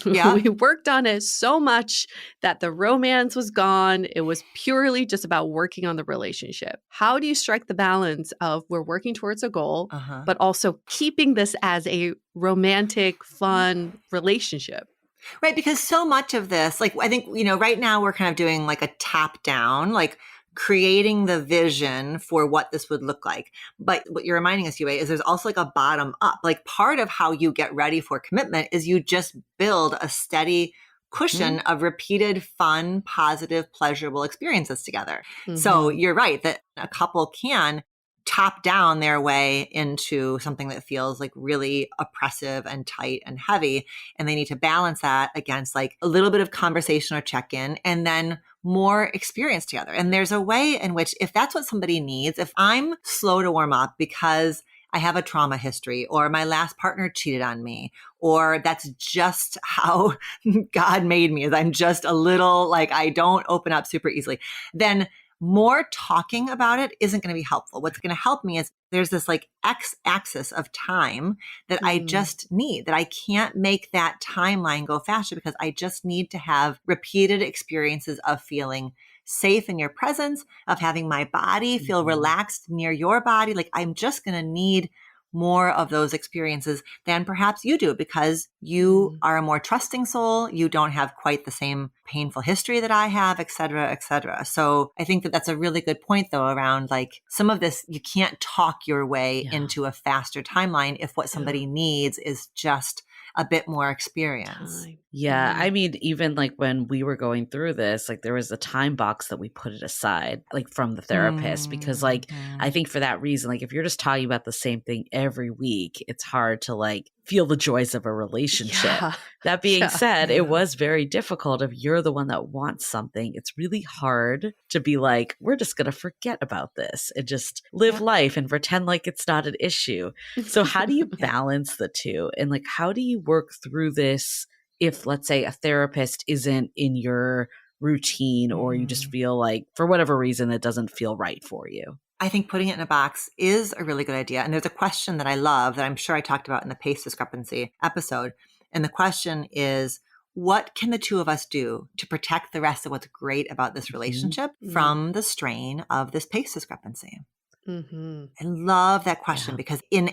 Yeah. We worked on it so much that the romance was gone. It was purely just about working on the relationship. How do you strike the balance of we're working towards a goal, but also keeping this as a romantic, fun relationship? Right. Because so much of this, like, I think, right now we're kind of doing like a top down, like creating the vision for what this would look like. But what you're reminding us, Yue, is there's also like a bottom up. Like part of how you get ready for commitment is you just build a steady cushion of repeated, fun, positive, pleasurable experiences together. So you're right that a couple can top down their way into something that feels like really oppressive and tight and heavy. And they need to balance that against like a little bit of conversation or check-in, and then more experience together. And there's a way in which, if that's what somebody needs, if I'm slow to warm up because I have a trauma history, or my last partner cheated on me, or that's just how God made me, is I'm just a little like, I don't open up super easily, then more talking about it isn't going to be helpful. What's going to help me is there's this like X axis of time that I just need, that I can't make that timeline go faster because I just need to have repeated experiences of feeling safe in your presence, of having my body feel relaxed near your body. Like I'm just going to need more of those experiences than perhaps you do because you are a more trusting soul. You don't have quite the same painful history that I have, et cetera, et cetera. So I think that that's a really good point though, around like some of this, you can't talk your way into a faster timeline if what somebody needs is just a bit more experience. Yeah. I mean, even like when we were going through this, like there was a time box that we put it aside, like from the therapist, because like, I think for that reason, like if you're just talking about the same thing every week, it's hard to like feel the joys of a relationship. Yeah. That being said, it was very difficult. If you're the one that wants something, it's really hard to be like, we're just going to forget about this and just live life and pretend like it's not an issue. So how do you balance the two? And like, how do you work through this if, let's say, a therapist isn't in your routine or you just feel like for whatever reason, it doesn't feel right for you? I think putting it in a box is a really good idea. And there's a question that I love that I'm sure I talked about in the pace discrepancy episode. And the question is, what can the two of us do to protect the rest of what's great about this relationship from the strain of this pace discrepancy? I love that question because in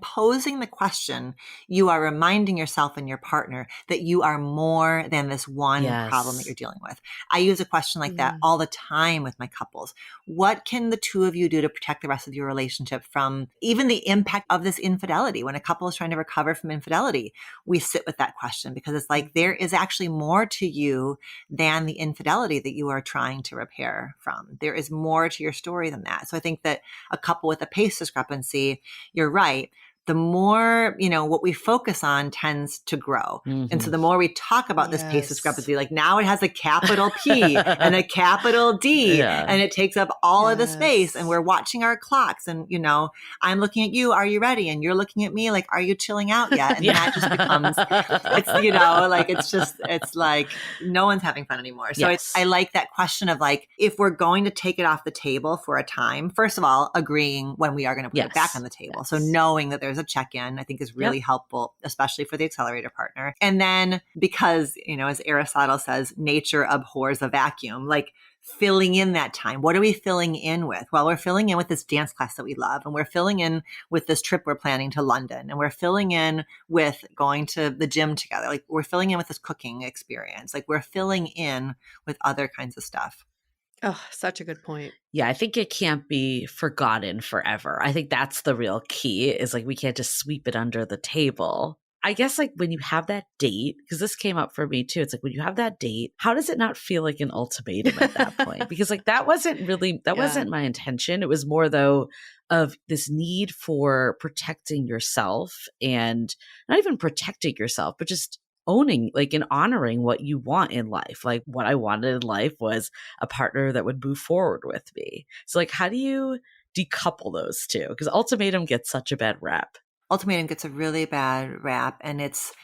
posing the question, you are reminding yourself and your partner that you are more than this one problem that you're dealing with. I use a question like that all the time with my couples. What can the two of you do to protect the rest of your relationship from even the impact of this infidelity? When a couple is trying to recover from infidelity, we sit with that question because it's like there is actually more to you than the infidelity that you are trying to repair from. There is more to your story than that. So I think that a couple with a pace discrepancy, you're right. The more, what we focus on tends to grow. And so the more we talk about this pace discrepancy, like now it has a capital P and a capital D and it takes up all of the space and we're watching our clocks and, I'm looking at you, are you ready? And you're looking at me like, are you chilling out yet? And that just becomes, it's like no one's having fun anymore. So I like that question of like, if we're going to take it off the table for a time, first of all, agreeing when we are going to put it back on the table. So knowing that there's a check-in, I think is really helpful, especially for the accelerator partner. And then because, as Aristotle says, nature abhors a vacuum, like filling in that time. What are we filling in with? Well, we're filling in with this dance class that we love. And we're filling in with this trip we're planning to London. And we're filling in with going to the gym together. Like we're filling in with this cooking experience. Like we're filling in with other kinds of stuff. Oh, such a good point. Yeah, I think it can't be forgotten forever. I think that's the real key is like we can't just sweep it under the table. I guess like when you have that date, because this came up for me too, it's like when you have that date, how does it not feel like an ultimatum at that point? Because like that wasn't my intention. It was more though of this need for protecting yourself and not even protecting yourself, but just owning like and honoring what you want in life. Like what I wanted in life was a partner that would move forward with me. So like how do you decouple those two? Because ultimatum gets such a bad rap. Ultimatum gets a really bad rap and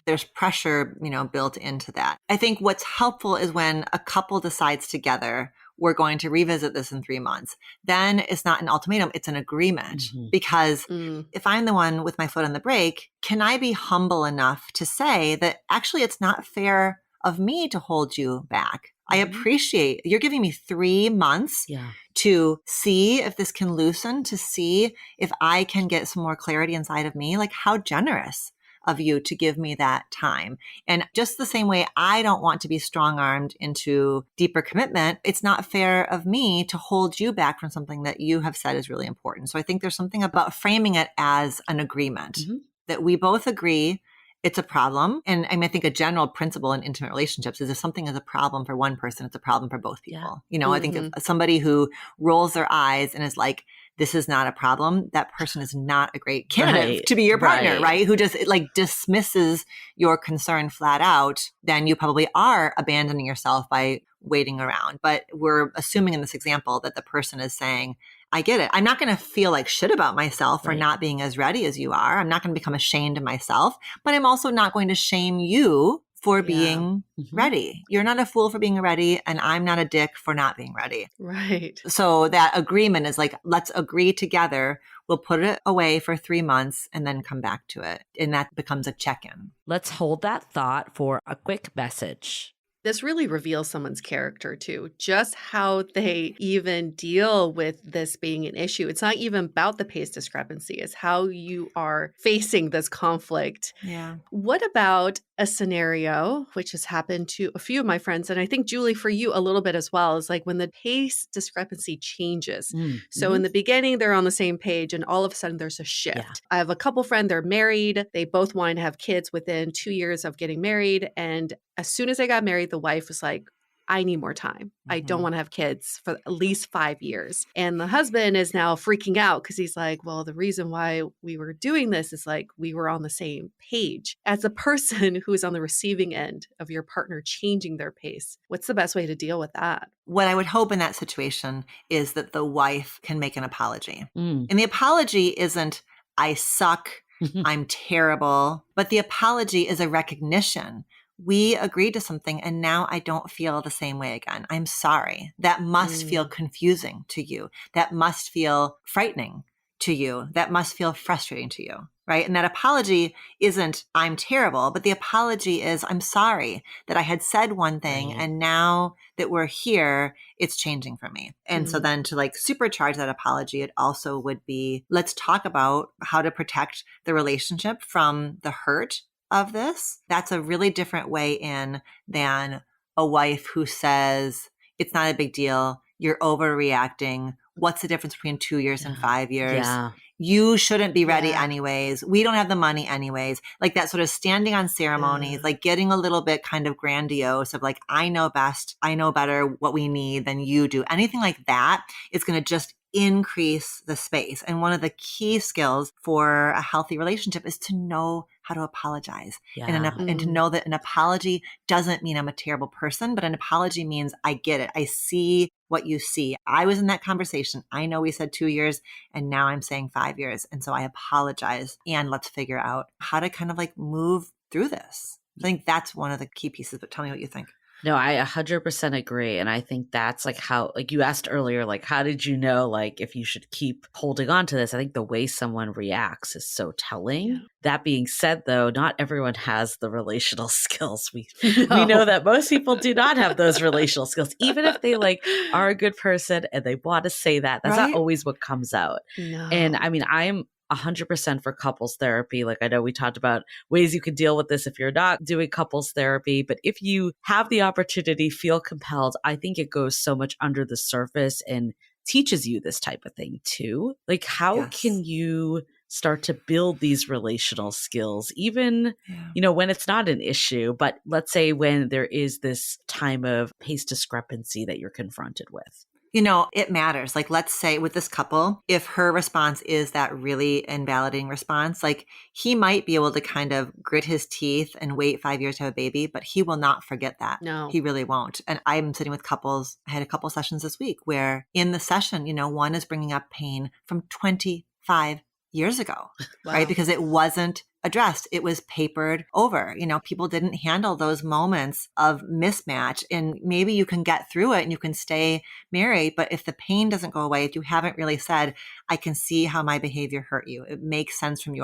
there's pressure, built into that. I think what's helpful is when a couple decides together, we're going to revisit this in 3 months. Then it's not an ultimatum, it's an agreement. Because if I'm the one with my foot on the brake, can I be humble enough to say that actually it's not fair of me to hold you back? I appreciate you're giving me 3 months to see if this can loosen, to see if I can get some more clarity inside of me. Like how generous of you to give me that time. And just the same way I don't want to be strong-armed into deeper commitment, it's not fair of me to hold you back from something that you have said is really important. So I think there's something about framing it as an agreement that we both agree it's a problem. And I think a general principle in intimate relationships is if something is a problem for one person, it's a problem for both people. I think if somebody who rolls their eyes and is like, this is not a problem, that person is not a great candidate Right, to be your partner, right. right? Who just like dismisses your concern flat out, then you probably are abandoning yourself by waiting around. But we're assuming in this example that the person is saying, I get it. I'm not going to feel like shit about myself for Right. not being as ready as you are. I'm not going to become ashamed of myself, but I'm also not going to shame you for being ready. You're not a fool for being ready, and I'm not a dick for not being ready. Right. So that agreement is like, let's agree together. We'll put it away for 3 months and then come back to it. And that becomes a check-in. Let's hold that thought for a quick message. This really reveals someone's character too, just how they even deal with this being an issue. It's not even about the pace discrepancy, it's how you are facing this conflict. Yeah. What about a scenario, which has happened to a few of my friends, and I think, Julie, for you a little bit as well, is like when the pace discrepancy changes. So in the beginning, they're on the same page, and all of a sudden there's a shift. Yeah. I have a couple friends, they're married. They both wanted to have kids within 2 years of getting married. And as soon as they got married, the wife was like, I need more time. I don't want to have kids for at least 5 years. And the husband is now freaking out because he's like, well, the reason why we were doing this is like we were on the same page. As a person who is on the receiving end of your partner changing their pace, what's the best way to deal with that? What I would hope in that situation is that the wife can make an apology. And the apology isn't, I suck, I'm terrible, but the apology is a recognition. We agreed to something and now I don't feel the same way again. I'm sorry. That must feel confusing to you. That must feel frightening to you. That must feel frustrating to you, right? And that apology isn't, I'm terrible, but the apology is, I'm sorry that I had said one thing and now that we're here, it's changing for me. And so then to like supercharge that apology, it also would be, let's talk about how to protect the relationship from the hurt of this. That's a really different way in than a wife who says, it's not a big deal. You're overreacting. What's the difference between 2 years and 5 years? Yeah. You shouldn't be ready anyways. We don't have the money anyways. Like that sort of standing on ceremonies, like getting a little bit kind of grandiose of like, I know best. I know better what we need than you do. Anything like that is going to just increase the space. And one of the key skills for a healthy relationship is to know how to apologize and to know that an apology doesn't mean I'm a terrible person, but an apology means I get it. I see what you see. I was in that conversation. I know we said 2 years and now I'm saying 5 years. And so I apologize and let's figure out how to kind of like move through this. I think that's one of the key pieces, but tell me what you think. No, I 100% agree. And I think that's like how, like you asked earlier, like, how did you know, like, if you should keep holding on to this? I think the way someone reacts is so telling. Yeah. That being said, though, not everyone has the relational skills. We know that most people do not have those relational skills, even if they like are a good person and they want to say that. That's not always what comes out. No. And I mean, I'm 100% for couples therapy. Like I know we talked about ways you can deal with this if you're not doing couples therapy, but if you have the opportunity, feel compelled, I think it goes so much under the surface and teaches you this type of thing too. Like how can you start to build these relational skills, even, you know, when it's not an issue, but let's say when there is this time of pace discrepancy that you're confronted with? You know, it matters. Like, let's say with this couple, if her response is that really invalidating response, like he might be able to kind of grit his teeth and wait 5 years to have a baby, but he will not forget that. No, he really won't. And I'm sitting with couples. I had a couple sessions this week where in the session, you know, one is bringing up pain from 25 years ago, right? Because it wasn't addressed. It was papered over. You know, people didn't handle those moments of mismatch, and maybe you can get through it and you can stay married. But if the pain doesn't go away, if you haven't really said, I can see how my behavior hurt you. It makes sense from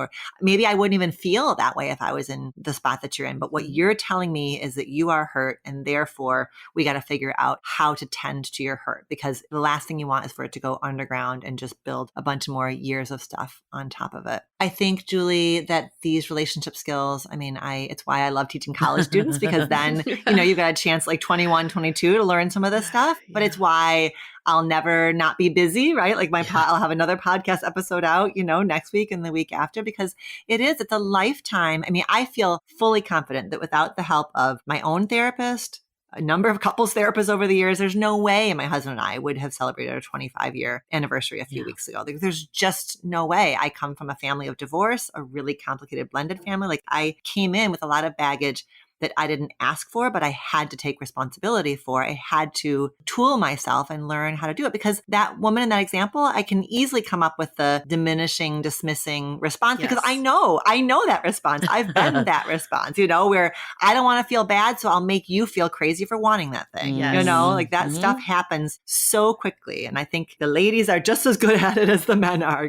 maybe I wouldn't even feel that way if I was in the spot that you're in. But what you're telling me is that you are hurt, and therefore we got to figure out how to tend to your hurt, because the last thing you want is for it to go underground and just build a bunch more years of stuff on top of it. I think, Julie, that these relationship skills, I mean, it's why I love teaching college students, because then, you know, you've got a chance like 21, 22 to learn some of this stuff, but it's why I'll never not be busy, right? Like I'll have another podcast episode out, you know, next week and the week after, because it's a lifetime. I mean, I feel fully confident that without the help of my own therapist, a number of couples therapists over the years. There's no way my husband and I would have celebrated our 25-year anniversary a few weeks ago. There's just no way. I come from a family of divorce, a really complicated blended family. Like I came in with a lot of baggage that I didn't ask for, but I had to take responsibility for. I had to tool myself and learn how to do it, because that woman in that example, I can easily come up with the diminishing, dismissing response because I know that response. I've been that response, where I don't want to feel bad, so I'll make you feel crazy for wanting that thing. Yes. Like that stuff happens so quickly. And I think the ladies are just as good at it as the men are,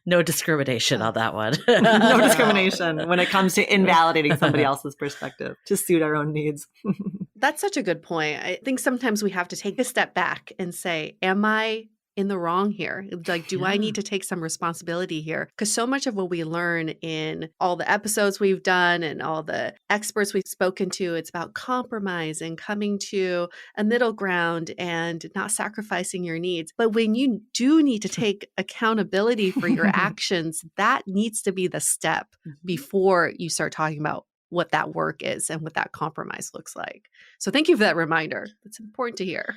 No discrimination on that one. No discrimination when it comes to invalidating somebody else's perspective to suit our own needs. That's such a good point. I think sometimes we have to take a step back and say, am I in the wrong here? Like, do I need to take some responsibility here? Because so much of what we learn in all the episodes we've done and all the experts we've spoken to, it's about compromise and coming to a middle ground and not sacrificing your needs. But when you do need to take accountability for your actions, that needs to be the step before you start talking about what that work is and what that compromise looks like. So thank you for that reminder. It's important to hear.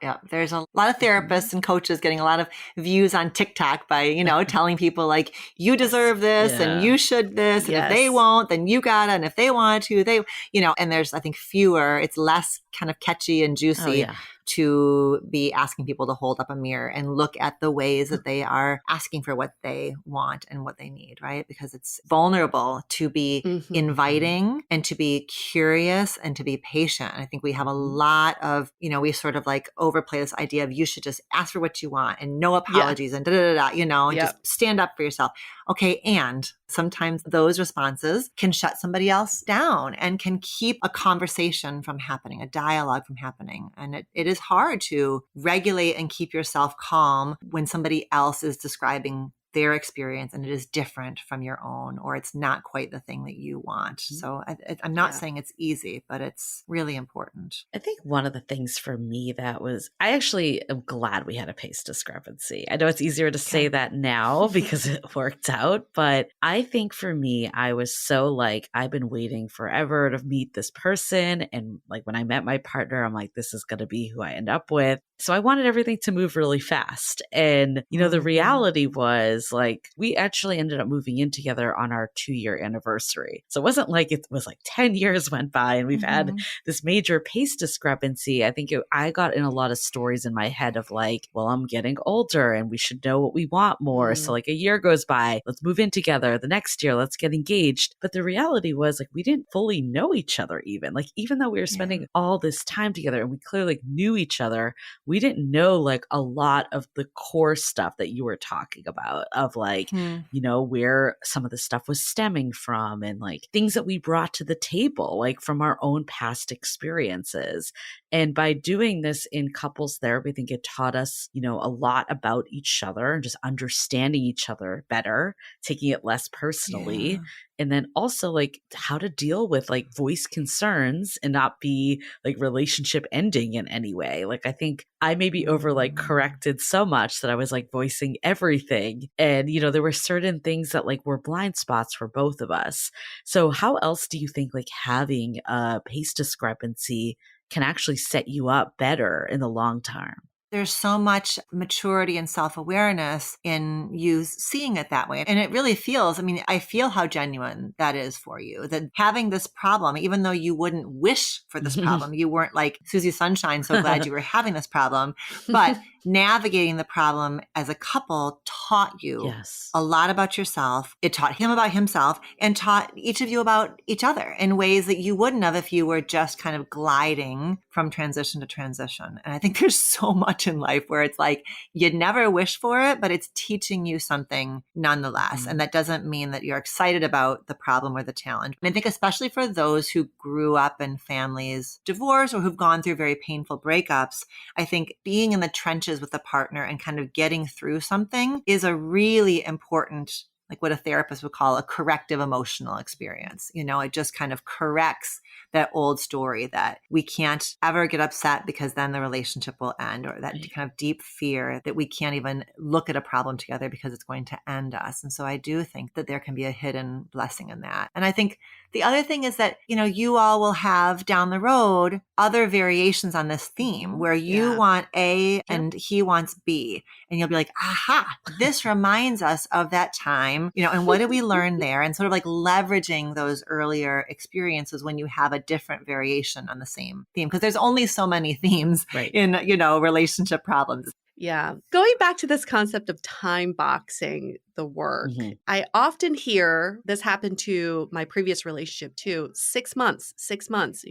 Yeah, there's a lot of therapists and coaches getting a lot of views on TikTok by, telling people like, you deserve this and you should this. And if they won't, then you gotta. And if they want to, they, and there's, I think, fewer, it's less kind of catchy and juicy to be asking people to hold up a mirror and look at the ways that they are asking for what they want and what they need, right? Because it's vulnerable to be inviting and to be curious and to be patient. And I think we have a lot of, we sort of like overplay this idea of you should just ask for what you want and no apologies and and just stand up for yourself. Okay. And sometimes those responses can shut somebody else down and can keep a conversation from happening, a dialogue from happening. And it is hard to regulate and keep yourself calm when somebody else is describing their experience and it is different from your own, or it's not quite the thing that you want. So I'm not saying it's easy, but it's really important. I think one of the things for me that was, I actually am glad we had a pace discrepancy. I know it's easier to say that now because it worked out, but I think for me, I was so like, I've been waiting forever to meet this person. And like when I met my partner, I'm like, this is going to be who I end up with. So I wanted everything to move really fast. And, the reality was like, we actually ended up moving in together on our 2-year anniversary. So it wasn't like it was like 10 years went by and we've had this major pace discrepancy. I think I got in a lot of stories in my head of like, well, I'm getting older and we should know what we want more. So like a year goes by, let's move in together. The next year, let's get engaged. But the reality was like, we didn't fully know each other even. Like, even though we were spending all this time together and we clearly like, knew each other, we didn't know like a lot of the core stuff that you were talking about of like, where some of the stuff was stemming from and like things that we brought to the table, like from our own past experiences. And by doing this in couples therapy, I think it taught us, a lot about each other and just understanding each other better, taking it less personally. Yeah. And then also like how to deal with like voice concerns and not be like relationship ending in any way. Like I think I maybe over like corrected so much that I was like voicing everything. And, there were certain things that like were blind spots for both of us. So how else do you think like having a pace discrepancy can actually set you up better in the long term? There's so much maturity and self-awareness in you seeing it that way. And it really feels, I feel how genuine that is for you, that having this problem, even though you wouldn't wish for this problem, you weren't like Susie Sunshine, so glad you were having this problem, but navigating the problem as a couple taught you a lot about yourself. It taught him about himself and taught each of you about each other in ways that you wouldn't have if you were just kind of gliding from transition to transition. And I think there's so much in life where it's like, you'd never wish for it, but it's teaching you something nonetheless. And that doesn't mean that you're excited about the problem or the challenge. And I think especially for those who grew up in families divorced or who've gone through very painful breakups, I think being in the trenches with a partner and kind of getting through something is a really important like what a therapist would call a corrective emotional experience. It just kind of corrects that old story that we can't ever get upset because then the relationship will end, or that kind of deep fear that we can't even look at a problem together because it's going to end us. And so I do think that there can be a hidden blessing in that. And I think the other thing is that, you all will have down the road other variations on this theme where you want A and he wants B. And you'll be like, aha, this reminds us of that time, and what did we learn there? And sort of like leveraging those earlier experiences when you have a different variation on the same theme. Because there's only so many themes in, relationship problems. Yeah. Going back to this concept of time boxing the work, I often hear this happened to my previous relationship too. 6 months,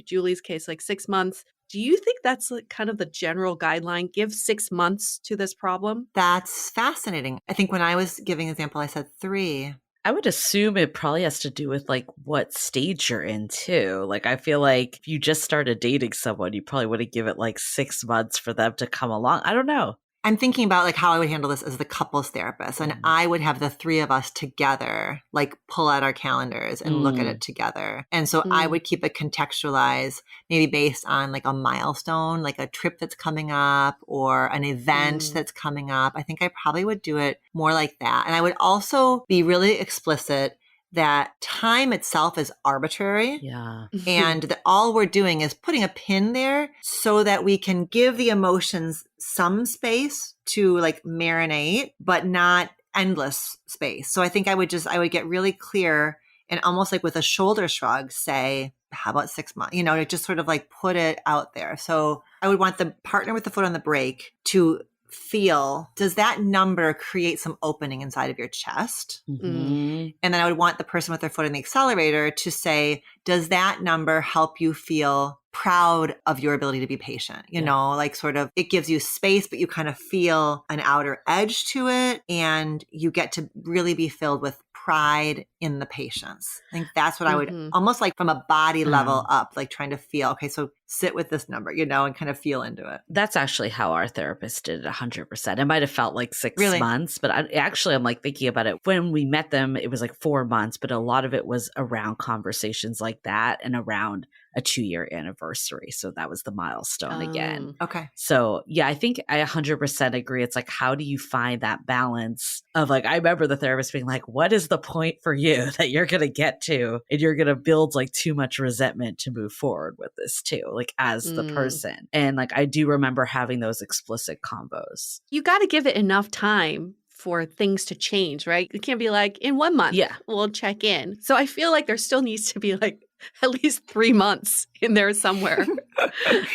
Julie's case, like 6 months. Do you think that's like kind of the general guideline? Give 6 months to this problem? That's fascinating. I think when I was giving an example, I said 3. I would assume it probably has to do with like what stage you're in too. Like I feel like if you just started dating someone, you probably wouldn't give it like 6 months for them to come along. I don't know. I'm thinking about like how I would handle this as the couples therapist, and I would have the 3 of us together, like pull out our calendars and look at it together. And so I would keep it contextualized, maybe based on like a milestone, like a trip that's coming up or an event that's coming up. I think I probably would do it more like that. And I would also be really explicit that time itself is arbitrary. Yeah. And that all we're doing is putting a pin there so that we can give the emotions some space to like marinate, but not endless space. So I think I would get really clear and almost like with a shoulder shrug say, how about 6 months? To just sort of like put it out there. So I would want the partner with the foot on the brake to feel, does that number create some opening inside of your chest? And then I would want the person with their foot on the accelerator to say, does that number help you feel proud of your ability to be patient? Like sort of, it gives you space, but you kind of feel an outer edge to it. And you get to really be filled with pride in the patience. I think that's what I would almost like from a body level up, like trying to feel, okay, so sit with this number, and kind of feel into it. That's actually how our therapist did it 100%. It might have felt like 6 Really? months, but I'm like thinking about it. When we met them, it was like 4 months, but a lot of it was around conversations like that and around a 2-year anniversary. So that was the milestone again. Okay. So yeah, I think I 100% agree. It's like, how do you find that balance of like, I remember the therapist being like, what is the point for you that you're going to get to? And you're going to build like too much resentment to move forward with this too, like as the person. And like, I do remember having those explicit combos. You got to give it enough time for things to change, right? It can't be like in 1 month, we'll check in. So I feel like there still needs to be like at least 3 months in there somewhere.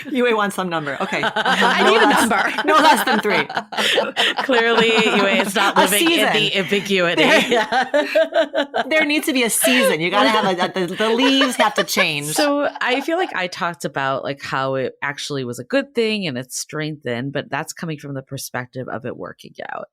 UA wants some number. Okay. I need a number. No less than 3. Clearly, UA is not living in the ambiguity. There needs to be a season. You got to have the leaves have to change. So I feel like I talked about like how it actually was a good thing and it's strengthened, but that's coming from the perspective of it working out.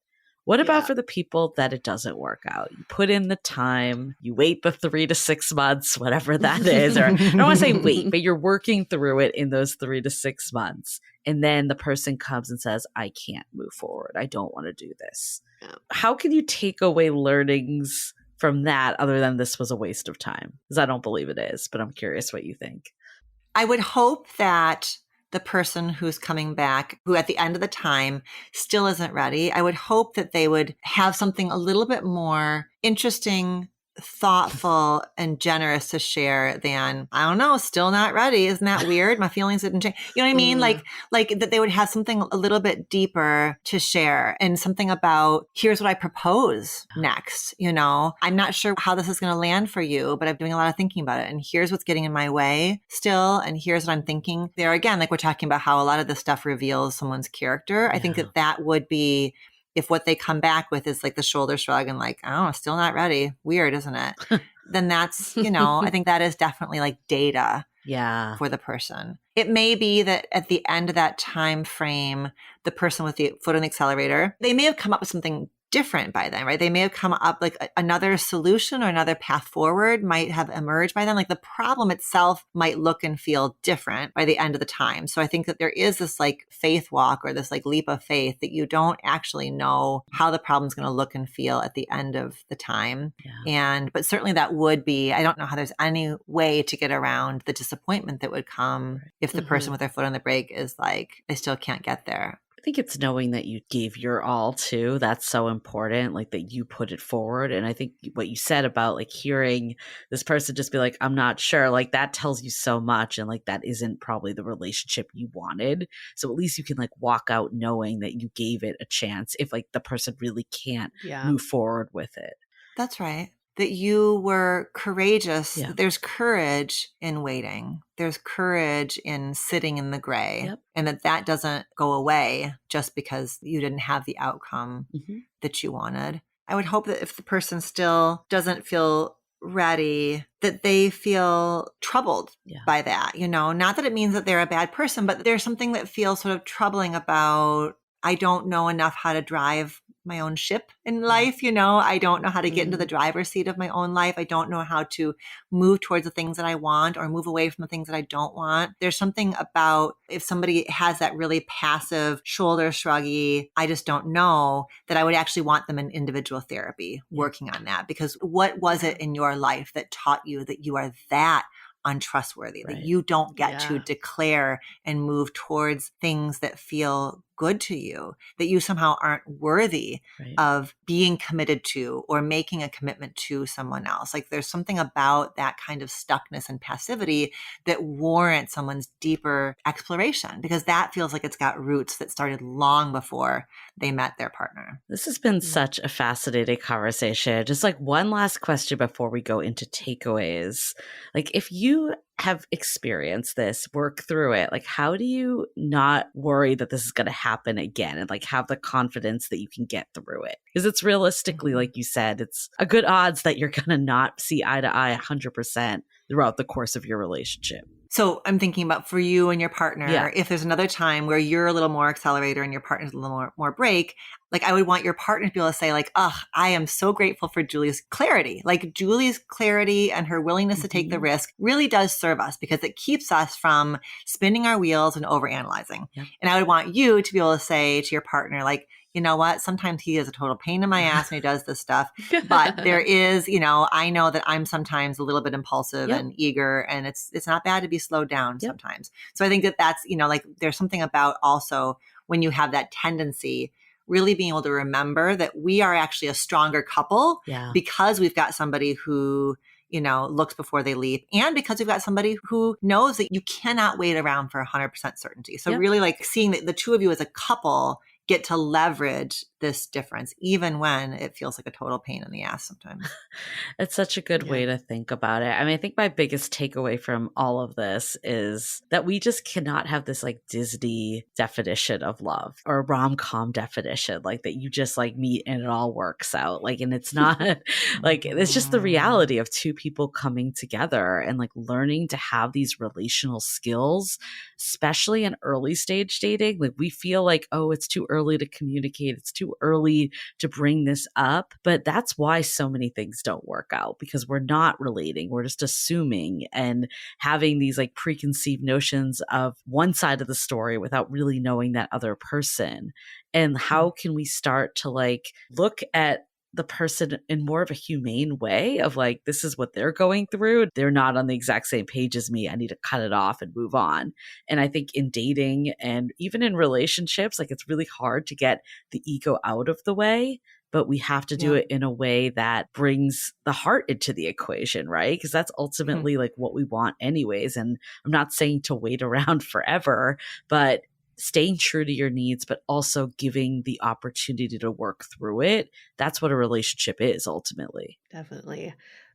What about for the people that it doesn't work out? You put in the time, you wait the 3 to 6 months, whatever that is, or I don't want to say wait, but you're working through it in those 3 to 6 months. And then the person comes and says, I can't move forward. I don't want to do this. Yeah. How can you take away learnings from that other than this was a waste of time? Because I don't believe it is, but I'm curious what you think. I would hope that the person who's coming back, who at the end of the time still isn't ready, I would hope that they would have something a little bit more interesting, thoughtful, and generous to share than, I don't know, still not ready. Isn't that weird? My feelings didn't change. You know what I mean? Like that they would have something a little bit deeper to share and something about, here's what I propose next. I'm not sure how this is going to land for you, but I'm doing a lot of thinking about it. And here's what's getting in my way still. And here's what I'm thinking. There again, like we're talking about how a lot of this stuff reveals someone's character. I think that would be, if what they come back with is like the shoulder shrug and like, oh, still not ready. Weird, isn't it? Then that's, I think that is definitely like data for the person. It may be that at the end of that time frame, the person with the foot on the accelerator, they may have come up with something different by then, right? They may have come up like another solution or another path forward might have emerged by then. Like the problem itself might look and feel different by the end of the time. So I think that there is this like faith walk or this like leap of faith that you don't actually know how the problem's going to look and feel at the end of the time. Yeah. But certainly that would be, I don't know how there's any way to get around the disappointment that would come if the person with their foot on the brake is like, I still can't get there. I think it's knowing that you gave your all too. That's so important, like that you put it forward. And I think what you said about like hearing this person just be like, I'm not sure, like that tells you so much. And like that isn't probably the relationship you wanted. So at least you can like walk out knowing that you gave it a chance if like the person really can't move forward with it. That's right. That you were courageous. Yeah. There's courage in waiting. There's courage in sitting in the gray. And that doesn't go away just because you didn't have the outcome that you wanted. I would hope that if the person still doesn't feel ready, that they feel troubled by that, you know, not that it means that they're a bad person, but there's something that feels sort of troubling about, I don't know enough how to drive my own ship in life. You know, I don't know how to get into the driver's seat of my own life. I don't know how to move towards the things that I want or move away from the things that I don't want. There's something about if somebody has that really passive shoulder shruggy, I just don't know, that I would actually want them in individual therapy working on that. Because what was it in your life that taught you that you are that untrustworthy, that you don't get to declare and move towards things that feel good to you, that you somehow aren't worthy of being committed to or making a commitment to someone else. Like there's something about that kind of stuckness and passivity that warrants someone's deeper exploration, because that feels like it's got roots that started long before they met their partner. This has been such a fascinating conversation. Just like one last question before we go into takeaways. Like if you have experienced this, work through it, like how do you not worry that this is going to happen again and like have the confidence that you can get through it? Because it's realistically, like you said, it's a good odds that you're going to not see eye to eye 100% throughout the course of your relationship. So I'm thinking about for you and your partner, if there's another time where you're a little more accelerator and your partner's a little more brake, like I would want your partner to be able to say like, oh, I am so grateful for Julie's clarity. Like Julie's clarity and her willingness to take the risk really does serve us because it keeps us from spinning our wheels and overanalyzing. And I would want you to be able to say to your partner, like, you know what? Sometimes he is a total pain in my ass when he does this stuff. But there is, you know, I know that I'm sometimes a little bit impulsive and eager, and it's not bad to be slowed down sometimes. So I think that that's, you know, like there's something about also when you have that tendency, really being able to remember that we are actually a stronger couple because we've got somebody who, you know, looks before they leap, and because we've got somebody who knows that you cannot wait around for 100% certainty. So really like seeing that the two of you as a couple get to leverage this difference, even when it feels like a total pain in the ass sometimes. It's such a good way to think about it. I mean, I think my biggest takeaway from all of this is that we just cannot have this like Disney definition of love or rom-com definition, like that you just like meet and it all works out. Like, and it's not like, it's just the reality of two people coming together and like learning to have these relational skills, especially in early stage dating. Like we feel like, oh, it's too early to communicate. It's too early to bring this up. But that's why so many things don't work out, because we're not relating. We're just assuming and having these like preconceived notions of one side of the story without really knowing that other person. And how can we start to like look at the person in more of a humane way of like, this is what they're going through. They're not on the exact same page as me. I need to cut it off and move on. And I think in dating and even in relationships, like it's really hard to get the ego out of the way, but we have to do it in a way that brings the heart into the equation, right? Because that's ultimately like what we want anyways. And I'm not saying to wait around forever, but staying true to your needs, but also giving the opportunity to work through it. That's what a relationship is ultimately. Definitely.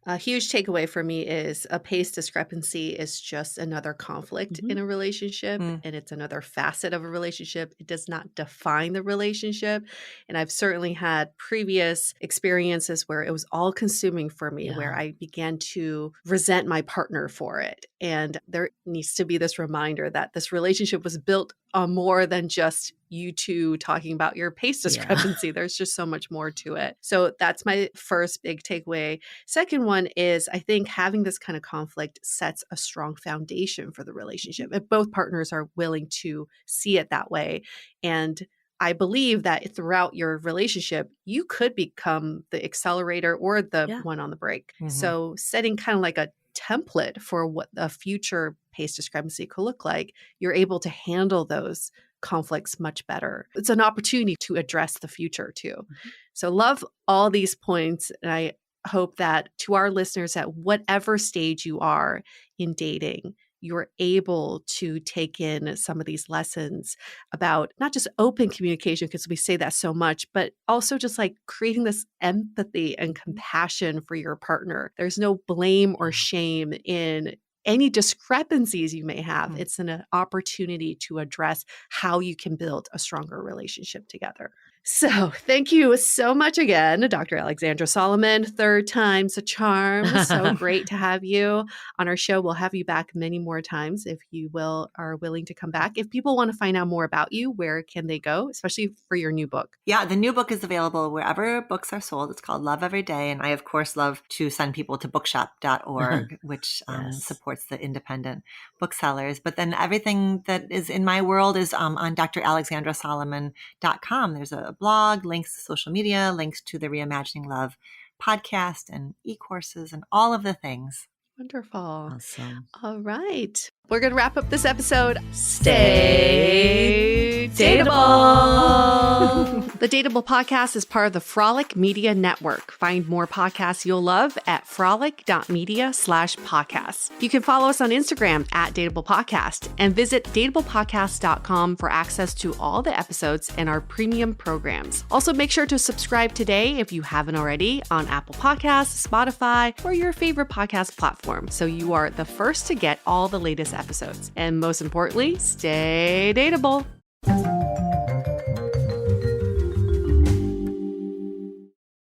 A huge takeaway for me is a pace discrepancy is just another conflict in a relationship, and it's another facet of a relationship. It does not define the relationship. And I've certainly had previous experiences where it was all consuming for me, where I began to resent my partner for it. And there needs to be this reminder that this relationship was built more than just you two talking about your pace discrepancy. There's just so much more to it. So that's my first big takeaway. Second one is I think having this kind of conflict sets a strong foundation for the relationship. If both partners are willing to see it that way. And I believe that throughout your relationship, you could become the accelerator or the one on the brake. So setting kind of like a template for what a future pace discrepancy could look like, you're able to handle those conflicts much better. It's an opportunity to address the future too. So love all these points. And I hope that to our listeners at whatever stage you are in dating, you're able to take in some of these lessons about not just open communication, because we say that so much, but also just like creating this empathy and compassion for your partner. There's no blame or shame in any discrepancies you may have. It's an opportunity to address how you can build a stronger relationship together. So thank you so much again, Dr. Alexandra Solomon. Third time's a charm. So great to have you on our show. We'll have you back many more times if you are willing to come back. If people want to find out more about you, where can they go, especially for your new book? Yeah, the new book is available wherever books are sold. It's called Love Every Day. And I, of course, love to send people to bookshop.org, which supports the independent booksellers. But then everything that is in my world is on dralexandrasolomon.com. There's a blog, links to social media, links to the Reimagining Love podcast and e-courses and all of the things. Wonderful. Awesome. All right. We're going to wrap up this episode. Stay dateable. The Dateable podcast is part of the Frolic Media Network. Find more podcasts you'll love at frolic.media/podcasts. You can follow us on Instagram at Dateable Podcast and visit dateablepodcast.com for access to all the episodes and our premium programs. Also, make sure to subscribe today if you haven't already on Apple Podcasts, Spotify, or your favorite podcast platform, so you are the first to get all the latest episodes. And most importantly, stay dateable.